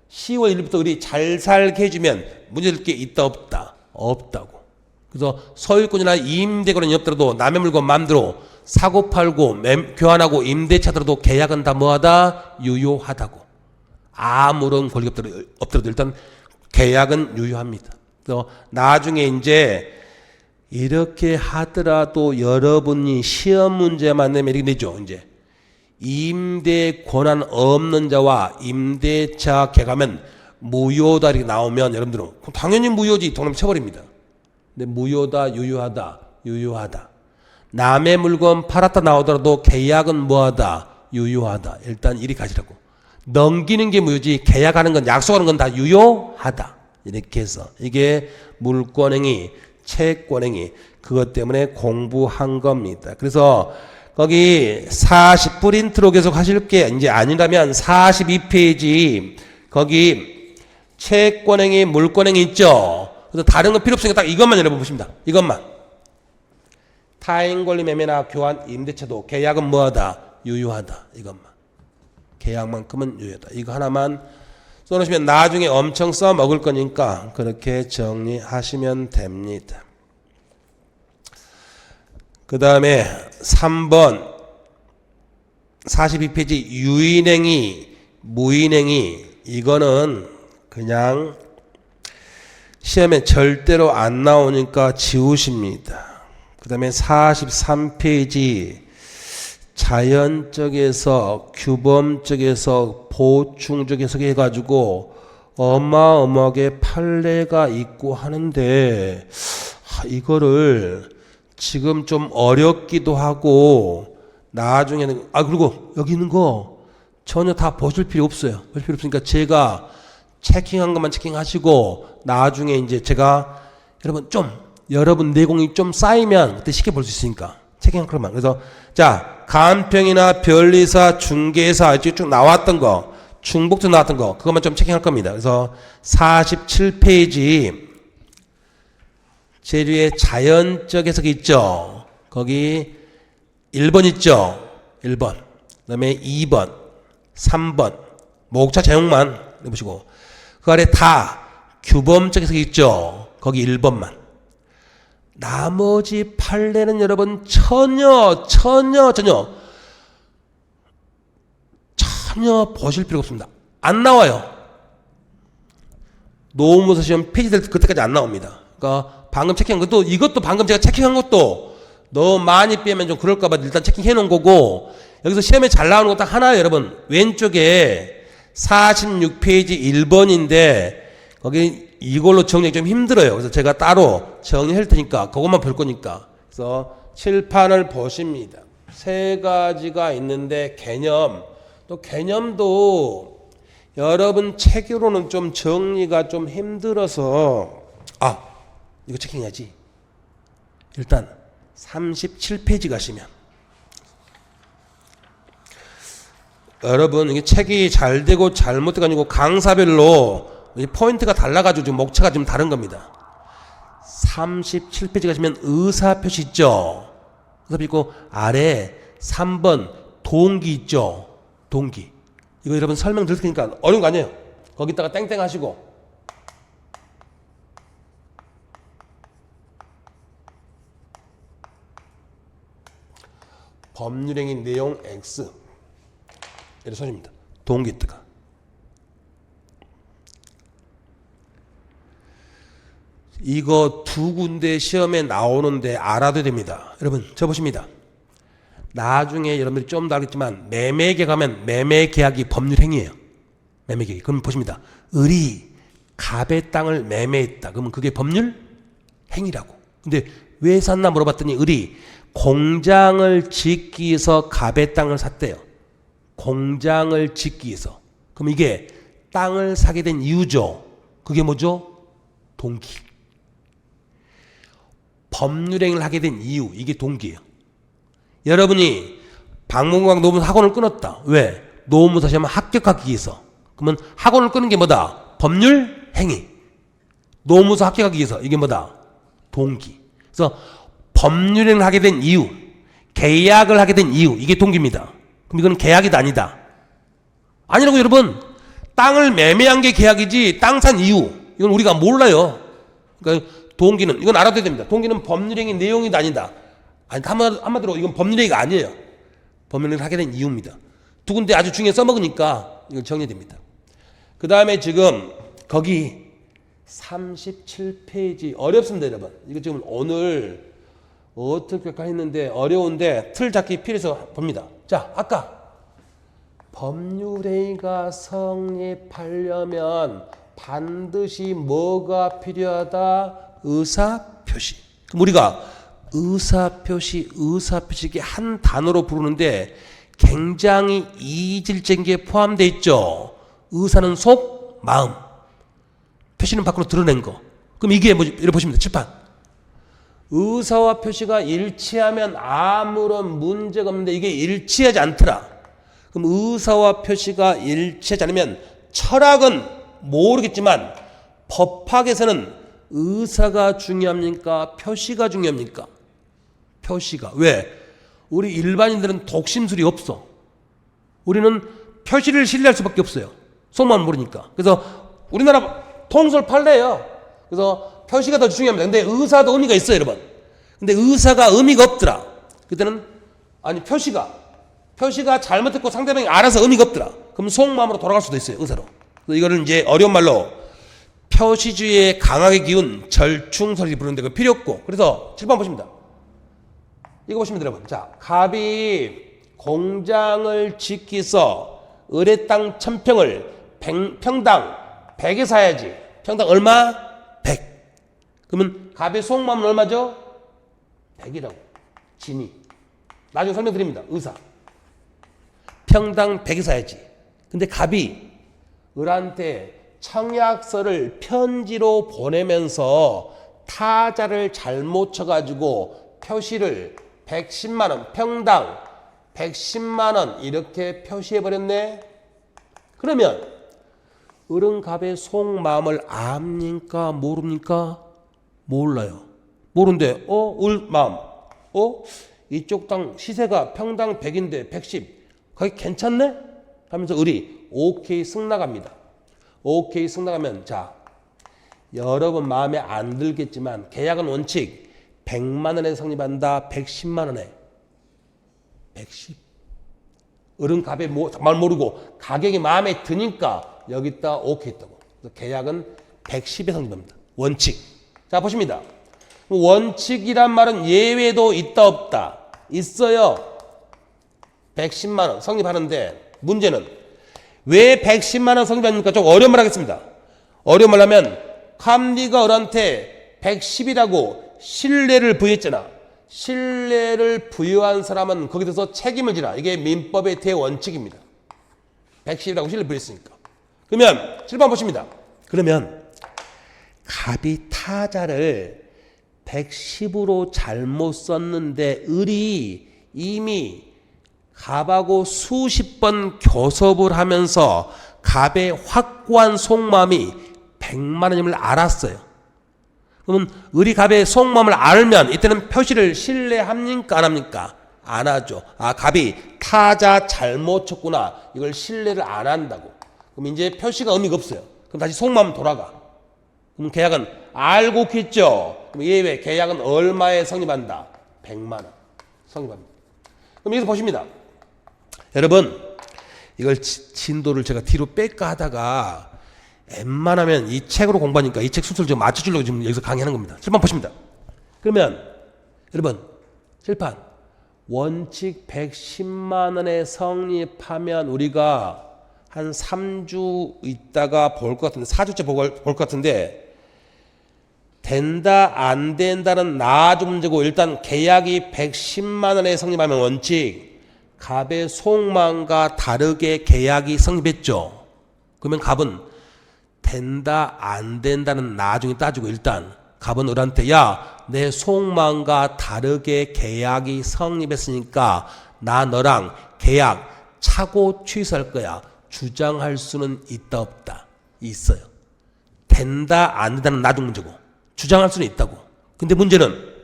10월 1일부터 을이 잘 살게 해주면 문제될 게 있다 없다? 없다고. 그래서 소유권이나 임대권이 없더라도 남의 물건 마음대로 사고 팔고 교환하고 임대차더라도 계약은 다 뭐하다? 유효하다고. 아무런 권리가 없더라도 일단 계약은 유효합니다. 그래서 나중에 이제 이렇게 하더라도 여러분이 시험 문제만 내면 이렇게 되죠. 이제 임대 권한 없는 자와 임대차 계약하면 무효다 이렇게 나오면 여러분들은 당연히 무효지 동남 쳐버립니다. 근데 무효다 유효하다. 남의 물건 팔았다 나오더라도 계약은 뭐하다? 유효하다. 일단 이리 가지라고. 넘기는 게 무효지 계약하는 건 약속하는 건 다 유효하다. 이렇게 해서 이게 물권행위, 채권행위 그것 때문에 공부한 겁니다. 그래서 거기 40 프린트로 계속 하실 게 이제 아니라면 42페이지 거기 채권행위, 물권행위 있죠. 그래서 다른 거 필요 없으니까 딱 이것만 여러분 보십니다. 이것만. 타인 권리 매매나 교환 임대차도 계약은 뭐하다? 유효하다. 이것만. 계약만큼은 유효하다. 이거 하나만 써놓으시면 나중에 엄청 써먹을 거니까 그렇게 정리하시면 됩니다. 그 다음에 3번 42페이지 유인행위, 무인행위 이거는 그냥 시험에 절대로 안 나오니까 지우십니다. 그 다음에 43페이지 자연적에서 규범적에서 보충적 해가지고 어마어마하게 판례가 있고 하는데 이거를 지금 좀 어렵기도 하고 나중에는 그리고 여기 있는 거 전혀 다 보실 필요 없어요. 보실 필요 없으니까 제가 체킹한 것만 체킹하시고 나중에 이제 제가 여러분 내공이 좀 쌓이면 그때 쉽게 볼 수 있으니까 체킹한 것만. 그래서 자 간평이나 변리사, 중개사 이렇게 쭉 나왔던 거 중복도 나왔던 거 그것만 좀 체킹할 겁니다. 그래서 47페이지 재료의 자연적 해석이 있죠. 거기 1번 있죠. 1번. 그 다음에 2번, 3번. 목차 제목만 해보시고. 그 아래 다 규범적 해석이 있죠. 거기 1번만. 나머지 판례는 여러분 전혀 보실 필요가 없습니다. 안 나와요. 노무사 시험 페이지들 그때까지 안 나옵니다. 그러니까 방금 체킹한 것도 이것도 방금 제가 체킹한 것도 너무 많이 빼면 좀 그럴까봐 일단 체킹해 놓은 거고 여기서 시험에 잘 나오는 거 딱 하나 여러분 왼쪽에 46페이지 1번인데 거기 이걸로 정리하기 좀 힘들어요. 그래서 제가 따로 정리할 테니까 그것만 볼 거니까 그래서 칠판을 보십니다. 세 가지가 있는데 또 개념도 여러분 책으로는 좀 정리가 좀 힘들어서 이거 체킹해야지. 일단 37페이지 가시면 여러분 이게 책이 잘 되고 잘못되고 아니고 강사별로 포인트가 달라가지고 지금 목차가 좀 다른 겁니다. 37페이지 가시면 의사표시 있죠. 의사표시 있고 아래 3번 동기 있죠. 동기. 이거 여러분 설명 드릴 테니까 어려운 거 아니에요. 거기다가 땡땡 하시고 법률행위 내용 X 이렇게 써줍니다. 동기 뜨가. 이거 두 군데 시험에 나오는데 알아도 됩니다. 여러분 저 보십니다. 나중에 여러분들이 좀 더 알겠지만 매매계약 하면 매매계약이 법률행위예요. 매매계약. 그럼 보십니다. 을이 갑의 땅을 매매했다. 그러면 그게 법률행위라고. 근데 왜 샀나 물어봤더니 을이 공장을 짓기 위해서 갑의 땅을 샀대요. 공장을 짓기 위해서. 그럼 이게 땅을 사게 된 이유죠. 그게 뭐죠? 동기. 법률행위를 하게 된 이유. 이게 동기예요. 여러분이 박문광 노무사 학원을 끊었다. 왜? 노무사 시험 합격하기 위해서. 그러면 학원을 끊는 게 뭐다? 법률행위. 노무사 합격하기 위해서. 이게 뭐다? 동기. 그래서 법률행위를 하게 된 이유, 계약을 하게 된 이유, 이게 동기입니다. 그럼 이건 계약이다 아니다? 아니라고 여러분. 땅을 매매한 게 계약이지 땅 산 이유 이건 우리가 몰라요. 그러니까 동기는 이건 알아둬야 됩니다. 동기는 법률행위 내용이다 아니다? 아니 한마디로 이건 법률행위가 아니에요. 법률행위를 하게 된 이유입니다. 두 군데 아주 중요해 써먹으니까 이건 정리됩니다. 그 다음에 지금 거기 37페이지 어렵습니다 여러분. 이거 지금 오늘 어떻게 할까 했는데 어려운데 틀 잡기 필요해서 봅니다. 자 아까 법률행위가 성립하려면 반드시 뭐가 필요하다? 의사표시. 그럼 우리가 의사표시 이게 한 단어로 부르는데 굉장히 이질적인 게 포함되어 있죠. 의사는 속, 마음. 표시는 밖으로 드러낸 거. 그럼 이게 뭐지? 이렇게 보시면 돼요. 칠판. 의사와 표시가 일치하면 아무런 문제가 없는데 이게 일치하지 않더라. 그럼 의사와 표시가 일치하지 않으면 철학은 모르겠지만 법학에서는 의사가 중요합니까? 표시가 중요합니까? 표시가. 왜? 우리 일반인들은 독심술이 없어. 우리는 표시를 신뢰할 수밖에 없어요. 속만 모르니까. 그래서 우리나라 통솔 판례예요. 그래서 표시가 더 중요합니다. 근데 의사도 의미가 있어요, 여러분. 근데 의사가 의미가 없더라. 그때는 아니 표시가 잘못했고 상대방이 알아서 의미가 없더라. 그럼 속마음으로 돌아갈 수도 있어요, 의사로. 그래서 이거를 이제 어려운 말로 표시주의의 강하게 기운 절충설이 부르는데 그 필요 없고. 그래서 7번 보십니다. 이거 보시면 여러분. 자, 갑이 공장을 짓기서 을의 땅 1000평을 평당 100에 사야지. 평당 얼마? 100. 그러면 갑의 속마음은 얼마죠? 100이라고. 진이. 나중에 설명드립니다. 의사. 평당 100에 사야지. 근데 갑이 을한테 청약서를 편지로 보내면서 타자를 잘못 쳐가지고 표시를 110만 원, 평당 110만 원 이렇게 표시해버렸네. 그러면 을은 갑의 속마음을 압니까? 모릅니까? 몰라요. 모르는데 을 마음 이쪽 땅 시세가 평당 100인데 110 거기 괜찮네? 하면서 을이 오케이 승낙합니다. 오케이 승낙하면 자 여러분 마음에 안 들겠지만 계약은 원칙 100만 원에 성립한다. 110만 원에 110 을은 갑의 말 모르고 가격이 마음에 드니까 여기다 오케이 했다고. 그래서 계약은 110에 성립합니다. 원칙. 자 보십니다. 원칙이란 말은 예외도 있다 없다? 있어요. 110만 원 성립하는데 문제는 왜 110만 원 성립합니까? 좀 어려운 말 하겠습니다. 어려운 말 하면 갑리가 을한테 110이라고 신뢰를 부여했잖아. 신뢰를 부여한 사람은 거기에 대해서 책임을 지라. 이게 민법의 대원칙입니다. 110이라고 신뢰를 부여했으니까. 그러면 7번 보십니다. 그러면 갑이 타자를 110으로 잘못 썼는데 을이 이미 갑하고 수십 번 교섭을 하면서 갑의 확고한 속마음이 100만 원임을 알았어요. 그러면 을이 갑의 속마음을 알면 이때는 표시를 신뢰합니까? 안 합니까? 안 하죠. 아, 갑이 타자 잘못 쳤구나. 이걸 신뢰를 안 한다고. 그럼 이제 표시가 의미가 없어요. 그럼 다시 속마음 돌아가. 그럼 계약은 알고 겠죠. 그럼 예외 계약은 얼마에 성립한다? 100만 원 성립합니다. 그럼 여기서 보십니다. 여러분 이걸 진도를 제가 뒤로 뺄까 하다가 웬만하면 이 책으로 공부하니까 이 책 순서를 좀 맞춰주려고 지금 여기서 강의하는 겁니다. 7번 보십니다. 그러면 여러분 칠판 원칙 110만 원에 성립하면 우리가 한 3주 있다가 볼 것 같은데 4주째 볼 것 같은데 된다 안 된다는 나중 문제고 일단 계약이 110만 원에 성립하면 원칙 갑의 속마음과 다르게 계약이 성립했죠. 그러면 갑은 된다 안 된다는 나중에 따지고 일단 갑은 을한테 야 내 속마음과 다르게 계약이 성립했으니까 나 너랑 계약 차고 취소할 거야. 주장할 수는 있다 없다? 있어요. 된다 안 된다는 나중 문제고 주장할 수는 있다고. 근데 문제는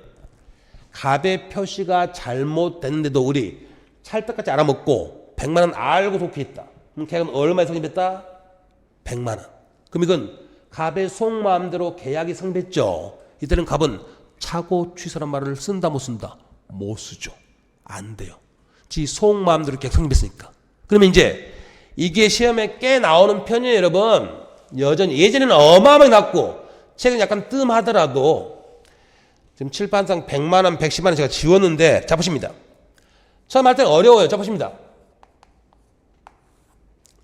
갑의 표시가 잘못됐는데도 우리 찰떡같이 알아먹고 100만 원 알고 속했다. 그럼 계약은 얼마에 성립했다? 100만 원. 그럼 이건 갑의 속마음대로 계약이 성립했죠. 이때는 갑은 차고 취소란 말을 쓴다 못 쓴다? 못 쓰죠. 안 돼요. 지 속마음대로 계약 성립했으니까. 그러면 이제 이게 시험에 꽤 나오는 편이에요, 여러분. 여전히 예전에는 어마어마하게 났고 최근 약간 뜸하더라도 지금 칠판상 100만 원, 110만 원 제가 지웠는데 자 보십니다. 처음 할 때는 어려워요. 자 보십니다.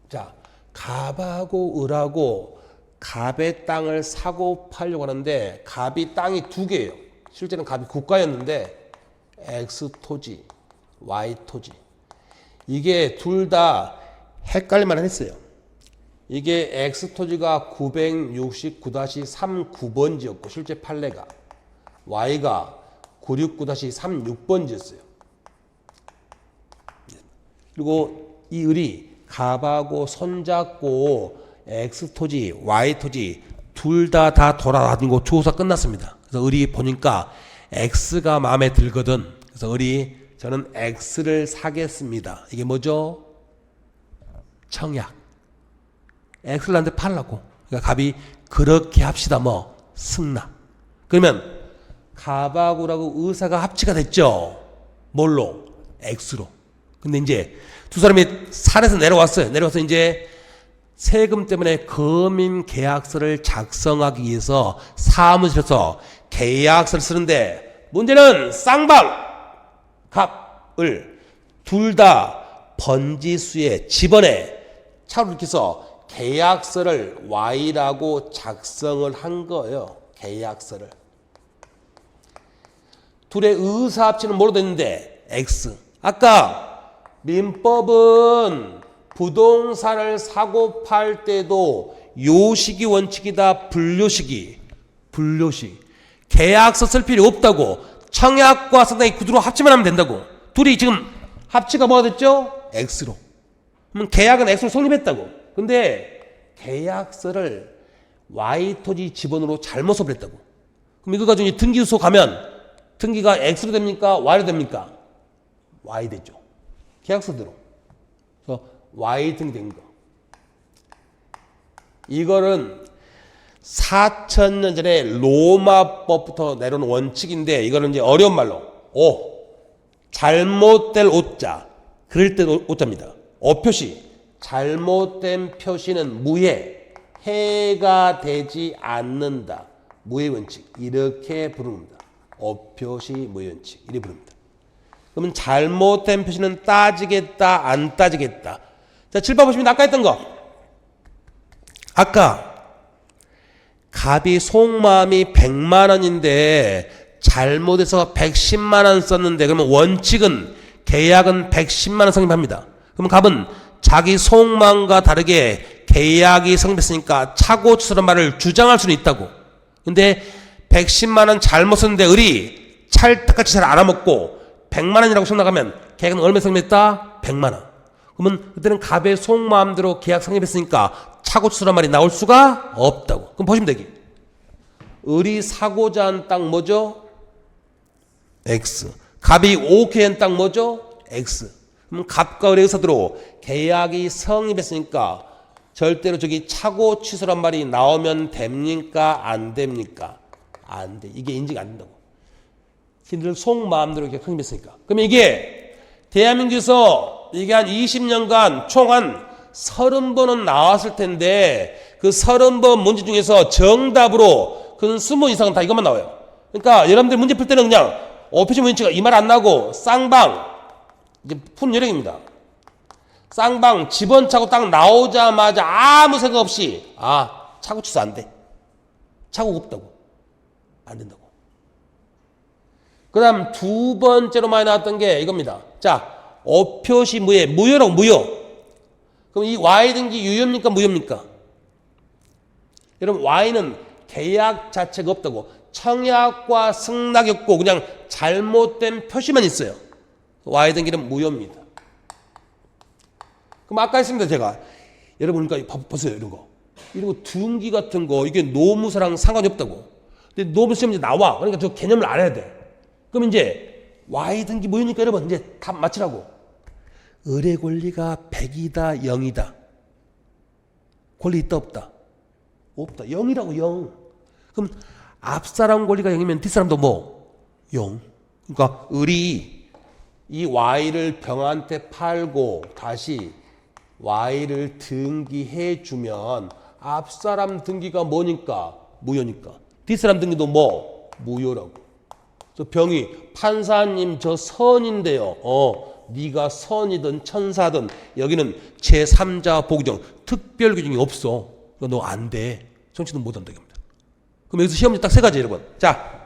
자 갑하고 을하고 갑의 땅을 사고 팔려고 하는데 갑이 땅이 두 개예요. 실제는 갑이 국가였는데 X 토지, Y 토지. 이게 둘 다 헷갈릴만 했어요. 이게 X토지가 969-39번지였고 실제 판례가 Y가 969-36번지였어요. 그리고 이 을이 갑하고 손잡고 X토지, Y토지 둘 다 돌아다니고 조사 끝났습니다. 그래서 을이 보니까 X가 마음에 들거든. 그래서 을이 저는 X를 사겠습니다. 이게 뭐죠? 청약. X를 나한테 팔라고. 그러니까 갑이 그렇게 합시다. 뭐 승낙. 그러면 갑하고라고 의사가 합치가 됐죠. 뭘로? X로. 근데 이제 두 사람이 산에서 내려왔어요. 내려와서 이제 세금 때문에 거민 계약서를 작성하기 위해서 사무실에서 계약서를 쓰는데 문제는 쌍방, 갑, 을 둘 다 번지수에 집원에 차로 이렇게 해서 계약서를 Y라고 작성을 한 거예요. 계약서를. 둘의 의사합치는 뭐로 됐는데? X. 아까 민법은 부동산을 사고 팔 때도 요식이 원칙이다. 분료식이. 분료식. 계약서 쓸 필요 없다고. 청약과 상당히 구두로 합치만 하면 된다고. 둘이 지금 합치가 뭐가 됐죠? X로. 그럼 계약은 X로 성립했다고. 근데 계약서를 Y토지 지번으로 잘못 써버렸다고. 그럼 이거 가지고 등기소 가면 등기가 X로 됩니까? Y로 됩니까? Y 되죠. 계약서대로. 그래서 Y 등기된 거. 이거는 4,000년 전에 로마법부터 내려온 원칙인데 이거는 이제 어려운 말로 잘못될 오자. 그럴 때 오자입니다. 어표시. 잘못된 표시는 무해. 해가 되지 않는다. 무해 원칙. 이렇게 부릅니다. 어표시 무해 원칙. 이렇게 부릅니다. 그러면 잘못된 표시는 따지겠다, 안 따지겠다. 자, 7번 보시면 아까 했던 거. 아까 갑이 속마음이 100만 원인데 잘못해서 110만 원 썼는데 그러면 원칙은 계약은 110만 원 성립합니다. 그러면 갑은 자기 속마음과 다르게 계약이 성립했으니까 차고 취소란 말을 주장할 수는 있다고. 근데 110만 원 잘못 썼는데 을이 찰떡같이 잘 알아먹고 100만 원이라고 생각하면 계약은 얼마 성립했다? 100만 원. 그러면 그때는 갑의 속마음대로 계약 성립했으니까 차고 취소란 말이 나올 수가 없다고. 그럼 보시면 되기. 을이 사고자 한 땅 뭐죠? X. 갑이 오케이 한 땅 뭐죠? X. 그럼 갑과 을의 의사대로 계약이 성립했으니까 절대로 저기 차고 취소란 말이 나오면 됩니까? 안 됩니까? 안 돼. 이게 인지가 안 된다고. 신들 속마음대로 이렇게 성립했으니까. 그러면 이게 대한민국에서 이게 한 20년간 총 한 30번은 나왔을 텐데 그 30번 문제 중에서 정답으로 그 20 이상은 다 이것만 나와요. 그러니까 여러분들 문제 풀 때는 그냥 어피시 문제가 이 말 안 나고 쌍방 이제 푼 요령입니다. 쌍방 집원 차고 딱 나오자마자 아무 생각 없이 차고 취소 안 돼. 차고 없다고. 안 된다고. 그 다음 두 번째로 많이 나왔던 게 이겁니다. 자, 어표시 무효. 무효라고 무효. 그럼 이 Y 등기 유효입니까? 무효입니까? 여러분 Y는 계약 자체가 없다고. 청약과 승낙이 없고 그냥 잘못된 표시만 있어요. Y 등기는 무효입니다. 그럼 아까 했습니다. 제가. 여러분 그러니까 보세요. 이런 거. 이런 거 등기 같은 거 이게 노무사랑 상관이 없다고. 근데 노무 시험 이제 나와. 그러니까 저 개념을 알아야 돼. 그럼 이제 Y 등기 무효니까 여러분 이제 답 맞히라고. 을의 권리가 100이다 0이다. 권리 있다 없다? 없다. 0이라고 0. 그럼 앞사람 권리가 0이면 뒷사람도 뭐? 0. 그러니까 을이 이 Y를 병한테 팔고 다시 Y를 등기해 주면 앞사람 등기가 뭐니까? 무효니까. 뒷사람 등기도 뭐? 무효라고. 저 병이 판사님 저 선인데요. 네가 선이든 천사든 여기는 제3자 보규정 특별 규정이 없어. 너 안 돼. 정치는 못 한다. 그럼 여기서 시험 문제 딱 세 가지 여러분. 자,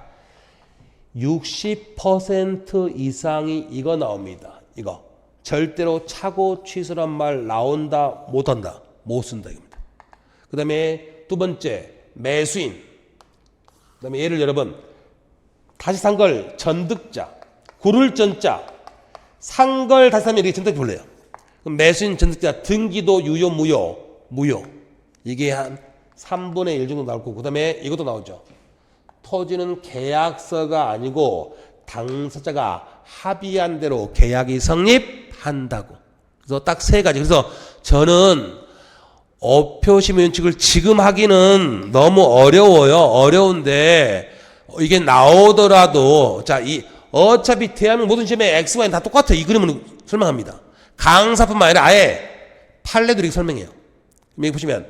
60% 이상이 이거 나옵니다. 이거 절대로 차고 취소란 말 나온다 못한다 못 쓴다 이겁니다. 그 다음에 두 번째 매수인. 그 다음에 얘를 여러분 다시 산 걸 전득자 구를 전자 산 걸 다시 사면 이렇게 전득자 불러요. 그럼 매수인 전득자 등기도 유효 무효 이게 한 3분의 1 정도 나올 거고 그 다음에 이것도 나오죠. 토지는 계약서가 아니고 당사자가 합의한 대로 계약이 성립한다고. 그래서 딱 세 가지. 그래서 저는 어표시 면책을 지금 하기는 너무 어려워요. 어려운데 이게 나오더라도 자, 이 어차피 대한민국 모든 시험에 X, Y는 다 똑같아요. 이 그림으로 설명합니다. 강사뿐만 아니라 아예 판례도 이렇게 설명해요. 여기 보시면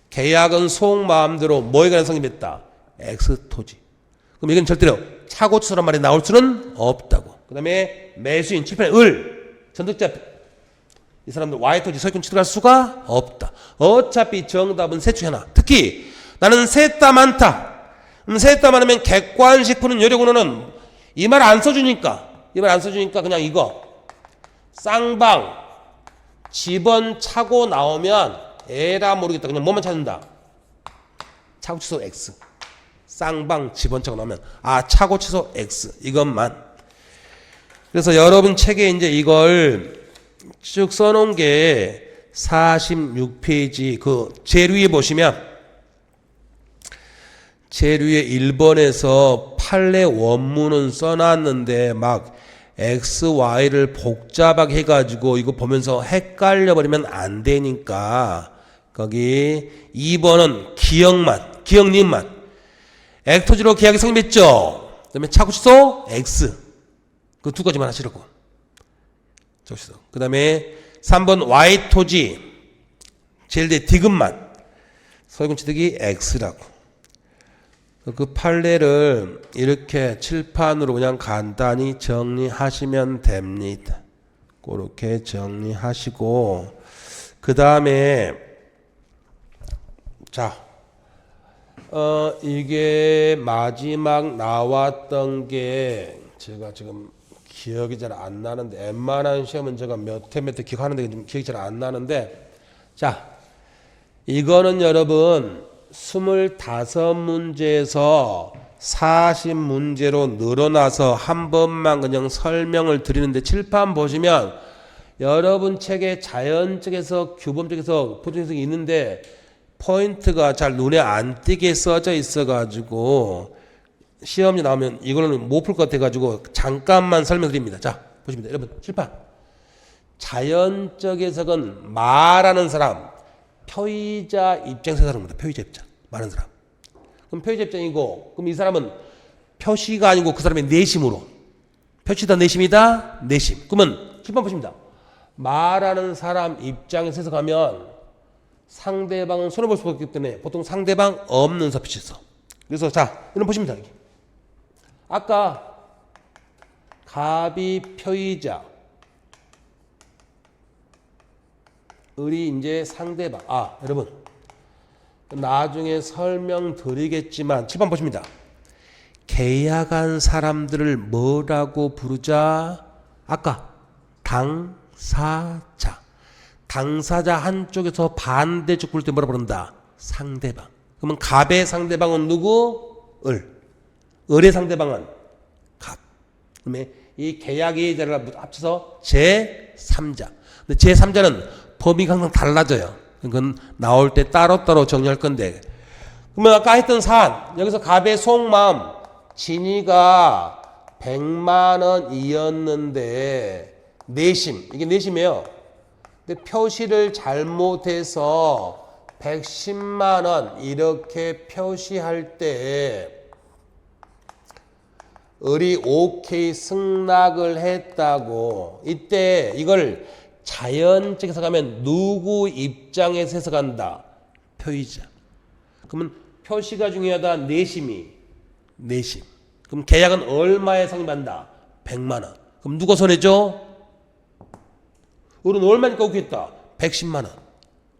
계약은 속마음대로 뭐에 관한 성립했다. X 토지. 그럼 이건 절대로 차고 취소란 말이 나올 수는 없다고. 그 다음에 매수인 7편의 을 전득자 이 사람들 Y토지 소유권 취득할 수가 없다. 어차피 정답은 셋 중에 하나. 특히 나는 셋 다 많다. 셋 다 많으면 객관식 푸는 요령으로는 이 말 안 써주니까 그냥 이거 쌍방 집원 차고 나오면 에라 모르겠다. 그냥 뭐만 찾는다. 차고 취소 X. 쌍방 집원 차고 나오면 차고 취소 X 이것만. 그래서 여러분 책에 이제 이걸 쭉 써놓은 게 46페이지 그 제일 위에 보시면 제일 위에 1번에서 판례 원문은 써놨는데 막 X, Y를 복잡하게 해가지고 이거 보면서 헷갈려버리면 안 되니까 거기 2번은 기억님만 액토지로 계약이 성립했죠. 그 다음에 차고 취소 X 그 두 가지만 하시라고. 그 다음에 3번 Y토지 제일 뒤에 디귿만 소유권 취득이 X라고. 그 판례를 이렇게 칠판으로 그냥 간단히 정리하시면 됩니다. 그렇게 정리하시고 그 다음에 자 이게 마지막 나왔던 게 제가 지금 기억이 잘 안 나는데 웬만한 시험은 제가 몇 회 기억하는데 좀 기억이 잘 안 나는데 자 이거는 여러분 25문제에서 40문제로 늘어나서 한 번만 그냥 설명을 드리는데 칠판 보시면 여러분 책에 자연적에서 규범적에서 보존성이 있는데 포인트가 잘 눈에 안 띄게 써져 있어 가지고 시험이 나오면 이거는 못 풀 것 같아 가지고 잠깐만 설명드립니다. 자 보십니다. 여러분 칠판 자연적 해석은 말하는 사람 표의자 입장에서 하는 겁니다. 표의자 입장 말하는 사람. 그럼 표의자 입장이고 그럼 이 사람은 표시가 아니고 그 사람의 내심으로 표시다 내심이다 내심. 그러면 칠판 보십니다. 말하는 사람 입장에서 해석하면 상대방은 손해볼 수가 없기 때문에 보통 상대방 없는 서피치 써. 그래서 자 여러분 보십니다. 여기. 아까 갑이 표의자 을이 이제 상대방. 여러분 나중에 설명드리겠지만 칠판 보십니다. 계약한 사람들을 뭐라고 부르자? 아까 당사자. 당사자 한쪽에서 반대쪽 부를 때 뭐라 부른다? 상대방. 그러면 갑의 상대방은 누구? 을. 을의 상대방은 갑. 그다음에 이 계약 이해자를 합쳐서 제3자. 근데 제3자는 범위가 항상 달라져요. 그건 나올 때 따로따로 정리할 건데. 그러면 아까 했던 사안 여기서 갑의 속마음 진이가 100만 원이었는데 내심 이게 내심이에요. 근데 표시를 잘못해서 110만 원 이렇게 표시할 때 을이 오케이 승낙을 했다고. 이때 이걸 자연적 해석하면 누구 입장에서 해석한다? 표의자. 그러면 표시가 중요하다. 내심. 그럼 계약은 얼마에 성립한다? 100만 원. 그럼 누가 손해죠? 을은 얼마니까 오케이 했다? 110만 원.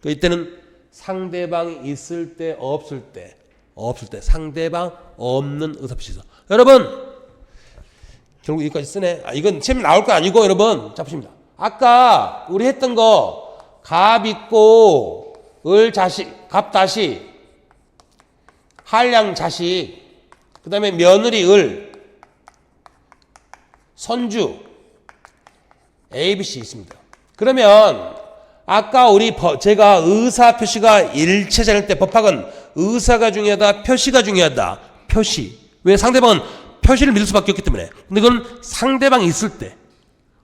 이때는 상대방이 있을 때 없을 때 상대방 없는 의사표시서. 여러분 결국 여기까지 쓰네. 이건 시험에 나올 거 아니고 여러분 자 보십니다. 아까 우리 했던 거 갑 있고 을 자식, 갑 다시 한량 자식, 그 다음에 며느리 을, 손주 A, B, C 있습니다. 그러면 아까 제가 의사 표시가 일체자일 때 법학은 의사가 중요하다, 표시가 중요하다. 표시. 왜? 상대방은 표시를 믿을 수밖에 없기 때문에. 근데 그건 상대방이 있을 때.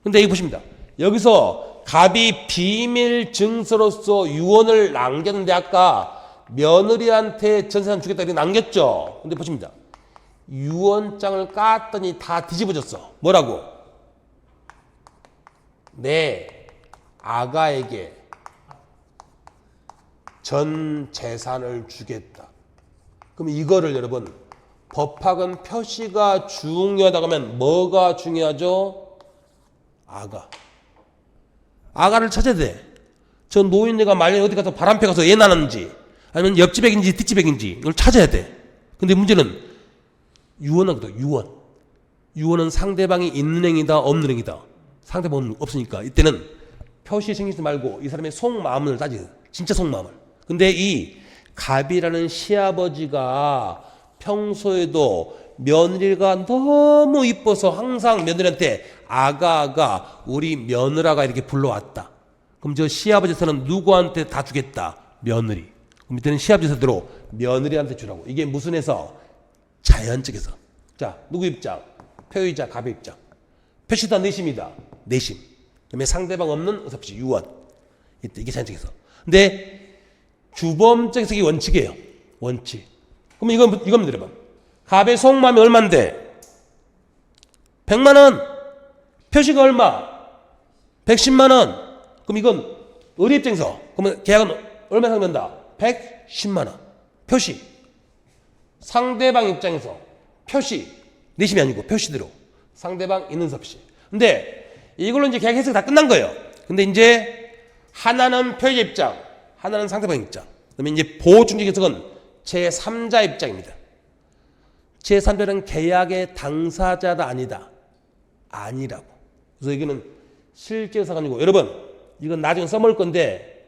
근데 이거 보십니다. 여기서 갑이 비밀 증서로서 유언을 남겼는데 아까 며느리한테 전세산 주겠다 이렇게 남겼죠. 근데 보십니다. 유언장을 깠더니 다 뒤집어졌어. 뭐라고? 내 아가에게 전 재산을 주겠다. 그럼 이거를 여러분 법학은 표시가 중요하다고 하면 뭐가 중요하죠? 아가. 아가를 찾아야 돼. 저 노인네가 말년에 어디 가서 바람 펴가서 애 낳았는지 아니면 옆집 액인지 뒷집 액인지 이걸 찾아야 돼. 근데 문제는 유언하거든. 유언은 상대방이 있는 행위다 없는 행위다. 상대방은 없으니까 이때는 표시 신경 쓰지 말고 이 사람의 속마음을 따지거든. 진짜 속마음을. 근데 이 갑이라는 시아버지가 평소에도 며느리가 너무 이뻐서 항상 며느리한테 아가 우리 며느라가 이렇게 불러왔다. 그럼 저 시아버지에서는 누구한테 다 주겠다? 며느리. 그럼 이때는 시아버지에서대로 며느리한테 주라고. 이게 무슨 해서? 자연적에서. 자, 누구 입장? 표의자 갑의 입장. 표시다 내심이다. 내심. 그다음에 상대방 없는 의사표시 유언. 이게 자연적에서. 근데 주범적에서 이게 원칙이에요. 원칙. 그럼 이건 들어봐. 갑의 속마음이 얼만데? 100만 원. 표시가 얼마? 110만 원. 그럼 이건 의리 입장에서 그러면 계약은 얼마 상된다? 110만 원. 표시. 상대방 입장에서 표시. 내심이 아니고 표시대로. 상대방 있는 서표시. 근데 이걸로 이제 계약 해석이 다 끝난 거예요. 근데 이제 하나는 표의 입장, 하나는 상대방 입장. 그다음에 이제 보호중직 해석은 제3자 입장입니다. 제3자는 계약의 당사자다 아니다. 아니라고. 그래서 이거는 실제 의사가 아니고 여러분 이건 나중에 써먹을 건데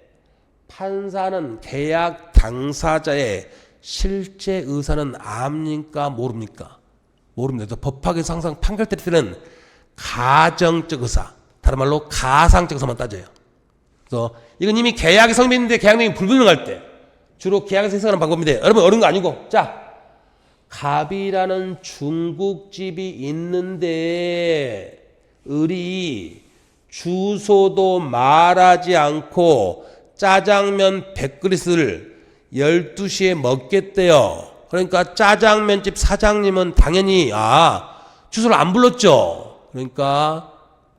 판사는 계약 당사자의 실제 의사는 압니까 모릅니까? 모릅니다. 그래서 법학에서 항상 판결 때릴 때는 가정적 의사, 다른 말로 가상적 의사만 따져요. 그래서 이건 이미 계약이 성립인데 계약 내용이 불분명할 때 주로 계약에서 해석하는 방법인데 여러분 어려운 거 아니고 자 갑이라는 중국집이 있는데 을이 주소도 말하지 않고 짜장면 100그릇을 12시에 먹겠대요. 그러니까 짜장면집 사장님은 당연히 주소를 안 불렀죠. 그러니까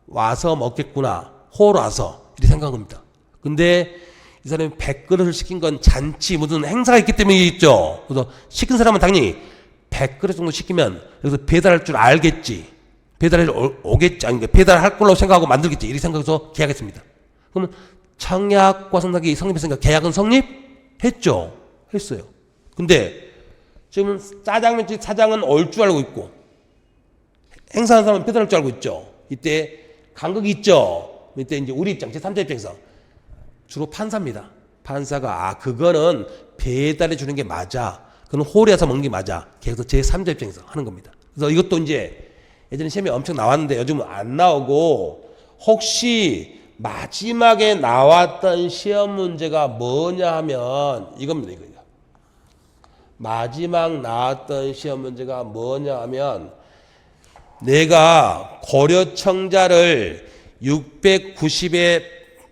와서 먹겠구나. 호로 와서 이렇게 생각한 겁니다. 근데 이 사람이 100그릇을 시킨 건 잔치 무슨 행사가 있기 때문이겠죠. 그래서 시킨 사람은 당연히 100그릇 정도 시키면 여기서 배달할 줄 알겠지. 배달해 오겠지. 아니 배달할 걸로 생각하고 만들겠지. 이렇게 생각해서 계약했습니다. 그러면 청약과 성납이 성립했으니까 계약은 성립했죠. 했어요. 근데 지금 짜장면집 사장은 올 줄 알고 있고 행사하는 사람은 배달할 줄 알고 있죠. 이때 간극이 있죠. 이때 이제 우리 입장, 제3자 입장에서 주로 판사입니다. 판사가 그거는 배달해 주는 게 맞아. 그건 홀에서 먹는 게 맞아. 그래서 제3자 입장에서 하는 겁니다. 그래서 이것도 이제 예전에 시험에 엄청 나왔는데 요즘은 안 나오고 혹시 마지막에 나왔던 시험 문제가 뭐냐 하면 이겁니다. 이거. 마지막 나왔던 시험 문제가 뭐냐 하면 내가 고려청자를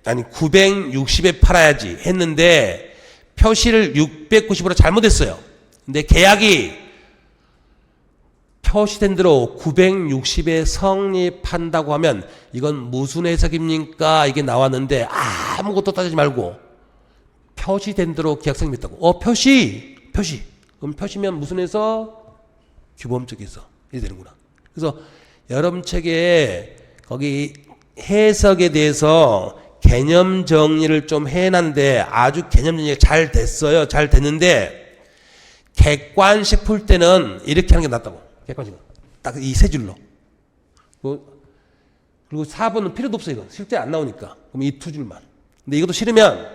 960에 팔아야지 했는데 표시를 690으로 잘못했어요. 근데 계약이 표시된 대로 960에 성립한다고 하면 이건 무슨 해석입니까? 이게 나왔는데 아무것도 따지지 말고 표시된 대로 계약 성립했다고. 표시. 그럼 표시면 무슨 해석? 규범적 해석. 이렇게 되는구나. 그래서 여러분 책에 거기 해석에 대해서 개념 정리를 좀 해놨는데 아주 개념 정리가 잘 됐어요. 잘 됐는데 객관식 풀 때는 이렇게 하는 게 낫다고. 객관식은 딱 이 세 줄로. 그리고 4번은 필요도 없어 이거. 실제 안 나오니까. 그럼 이 두 줄만. 근데 이것도 싫으면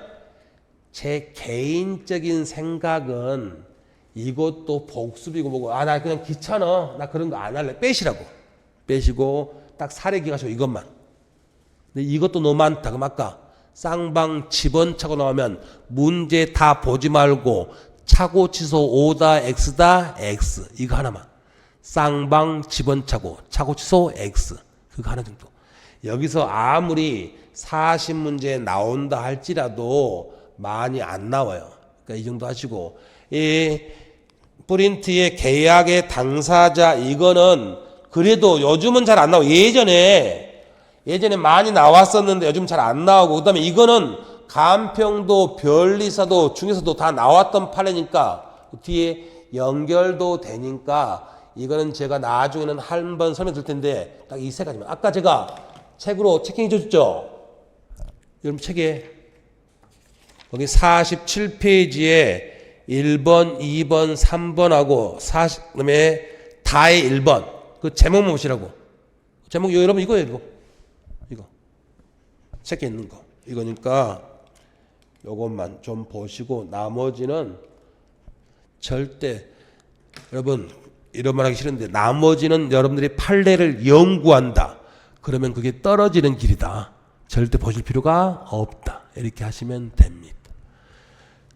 제 개인적인 생각은 이것도 복습이고 뭐고 나 그냥 귀찮아. 나 그런 거 안 할래. 빼시라고. 빼시고 딱 사례기 가시고 이것만. 근데 이것도 너무 많다. 그럼 아까 쌍방 집원차고 나오면 문제 다 보지 말고 차고 취소 O다 X다 X 이거 하나만. 쌍방 집원차고 차고 취소 X 그거 하나 정도. 여기서 아무리 40문제 나온다 할지라도 많이 안 나와요. 그러니까 이 정도 하시고 이 프린트의 계약의 당사자 이거는 그래도 요즘은 잘 안 나오고 예전에 많이 나왔었는데 요즘 잘 안 나오고 그다음에 이거는 간평도 변리사도 중에서도 다 나왔던 판례니까 뒤에 연결도 되니까 이거는 제가 나중에는 한 번 설명드릴 텐데 딱 이 세 가지만. 아까 제가 책으로 체킹해 줬죠. 여러분 책에 거기 47페이지에 1번, 2번, 3번하고 그다음에 다의 1번 그 제목만 보시라고. 제목 여러분 이거예요. 이거 책에 있는 거 이거니까 요것만 좀 보시고 나머지는 절대 여러분 이런 말 하기 싫은데 나머지는 여러분들이 판례를 연구한다. 그러면 그게 떨어지는 길이다. 절대 보실 필요가 없다. 이렇게 하시면 됩니다.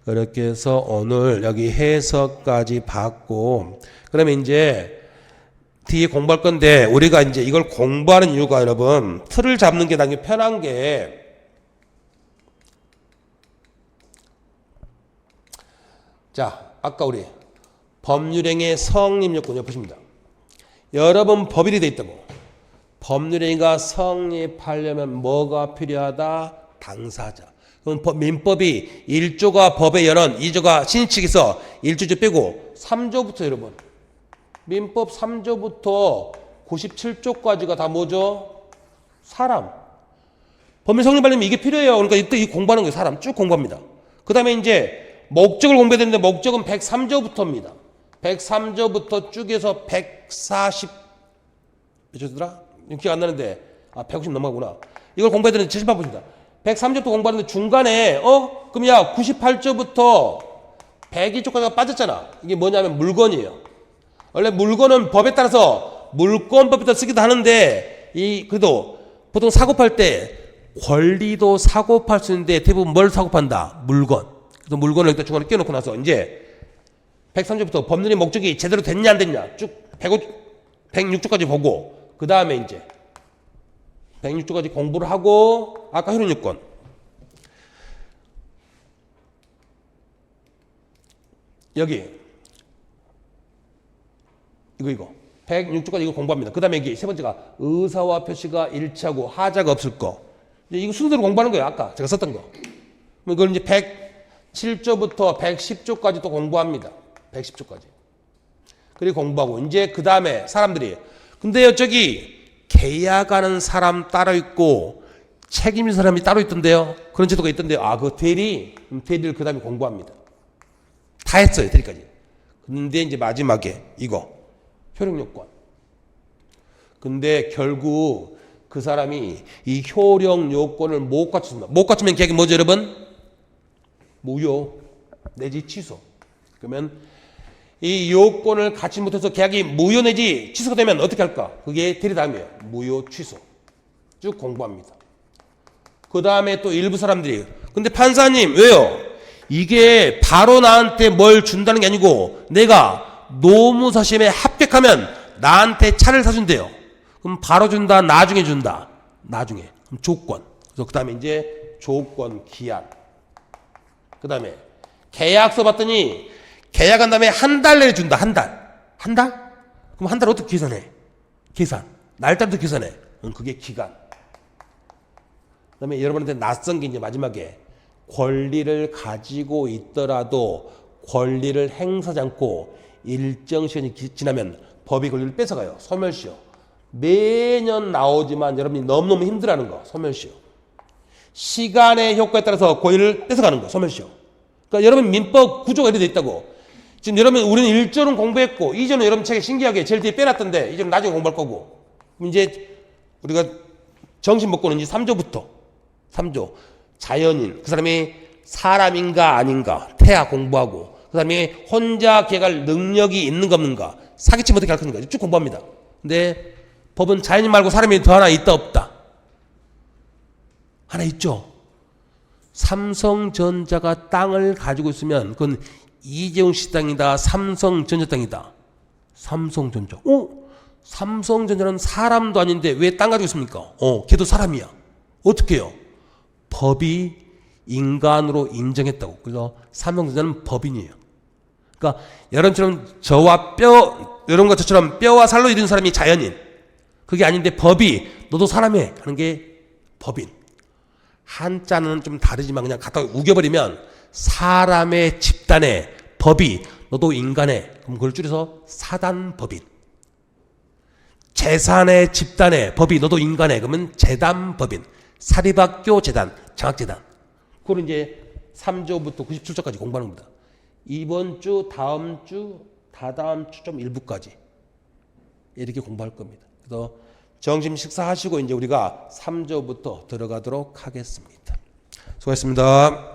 그렇게 해서 오늘 여기 해석까지 봤고 그러면 이제 뒤에 공부할 건데 우리가 이제 이걸 공부하는 이유가 여러분 틀을 잡는 게 당연히 편한 게 자 아까 우리 법률행위의 성립 요건을 보십니다. 여러 번 법일이 돼 있다고. 법률행위가 성립하려면 뭐가 필요하다? 당사자. 그럼 민법이 1조가 법의 연원, 2조가 신의칙에서 1조 빼고 3조부터 여러분. 민법 3조부터 97조까지가 다 뭐죠? 사람. 법률 성립하려면 이게 필요해요. 그러니까 이때 이 공부하는 거예요. 사람 쭉 공부합니다. 그 다음에 이제 목적을 공부해야 되는데 목적은 103조부터입니다. 103조부터 쭉 해서 140 몇조더라? 기억 안 나는데 150 넘어가구나. 이걸 공부해야 되는데 78 보십니다. 103조부터 공부하는데 중간에 그럼 야 98조부터 102조까지가 빠졌잖아. 이게 뭐냐면 물건이에요. 원래 물건은 법에 따라서 물권법에 따라 쓰기도 하는데 그래도 보통 사고 팔 때 권리도 사고 팔 수 있는데 대부분 뭘 사고 판다? 물건. 그래서 물건을 일단 중간에 끼워놓고 나서 이제 103조부터 법률의 목적이 제대로 됐냐 안 됐냐 쭉 106조까지 보고 그 다음에 이제 106조까지 공부를 하고 아까 효력요건 여기 이거 106조까지 이거 공부합니다. 그 다음에 여기 세 번째가 의사와 표시가 일치하고 하자가 없을 거 이거 순서대로 공부하는 거예요. 아까 제가 썼던 거. 그걸 이제 107조부터 110조까지 또 공부합니다. 110조까지. 그리고 공부하고 이제 그 다음에 사람들이 근데요 저기 계약하는 사람 따로 있고 책임진 사람이 따로 있던데요. 그런 제도가 있던데요. 그 대리를 그 다음에 공부합니다. 다 했어요. 대리까지. 근데 이제 마지막에 이거 효력요건. 근데 결국 그 사람이 이 효력요건을 못 갖춘다. 못 갖추면 계약이 뭐죠 여러분? 무효 내지 취소. 그러면 이 요건을 갖지 못해서 계약이 무효 내지 취소가 되면 어떻게 할까? 그게 대리 다음이에요. 무효 취소. 쭉 공부합니다. 그 다음에 또 일부 사람들이 근데 판사님 왜요? 이게 바로 나한테 뭘 준다는 게 아니고 내가 노무사 시험에 합격하면 나한테 차를 사준대요. 그럼 바로 준다? 나중에 준다? 나중에. 그럼 조건. 그래서 그 다음에 이제 조건 기한. 그 다음에 계약서 봤더니 계약한 다음에 한 달 내에 준다. 한 달. 한 달? 그럼 한 달 어떻게 계산해? 계산. 날짜부터 계산해. 그게 기간. 그 다음에 여러분한테 낯선 게 이제 마지막에 권리를 가지고 있더라도 권리를 행사하지 않고 일정 시간이 지나면 법이 권리를 뺏어가요. 소멸시효. 매년 나오지만 여러분이 너무너무 힘들어하는 거. 소멸시효. 시간의 효과에 따라서 권리를 뺏어가는 거. 소멸시효. 그러니까 여러분 민법 구조가 이렇게 돼 있다고. 지금 여러분 우리는 1조는 공부했고 2조는 여러분 책에 신기하게 제일 뒤에 빼놨던데 2조는 나중에 공부할 거고. 그럼 이제 우리가 정신복권은 이제 3조부터. 3조. 자연인. 그 사람이 사람인가 아닌가. 태아 공부하고. 그 사람이 혼자 개갈 능력이 있는가 없는가. 사기치면 어떻게 할 건가. 쭉 공부합니다. 근데 법은 자연인 말고 사람이 더 하나 있다 없다. 하나 있죠. 삼성전자가 땅을 가지고 있으면 그건 이재용 씨 땅이다. 삼성전자 땅이다. 삼성전자. 삼성전자는 사람도 아닌데 왜 땅 가지고 있습니까? 걔도 사람이야. 어떻게 해요? 법이 인간으로 인정했다고. 그래서 삼성전자는 법인이에요. 그러니까 여러분처럼 저와 뼈, 이런 것처럼 뼈와 살로 이룬 사람이 자연인. 그게 아닌데 법이 너도 사람해 하는 게 법인. 한자는 좀 다르지만 그냥 갖다 우겨버리면 사람의 집단의 법이 너도 인간해. 그럼 그걸 줄여서 사단법인. 재산의 집단의 법이 너도 인간해. 그러면 재단법인. 사립학교 재단, 장학재단. 그걸 이제 3조부터 97조까지 공부하는 겁니다. 이번 주, 다음 주, 다다음 주 좀 일부까지 이렇게 공부할 겁니다. 그래서 점심 식사하시고 이제 우리가 3조부터 들어가도록 하겠습니다. 수고하셨습니다.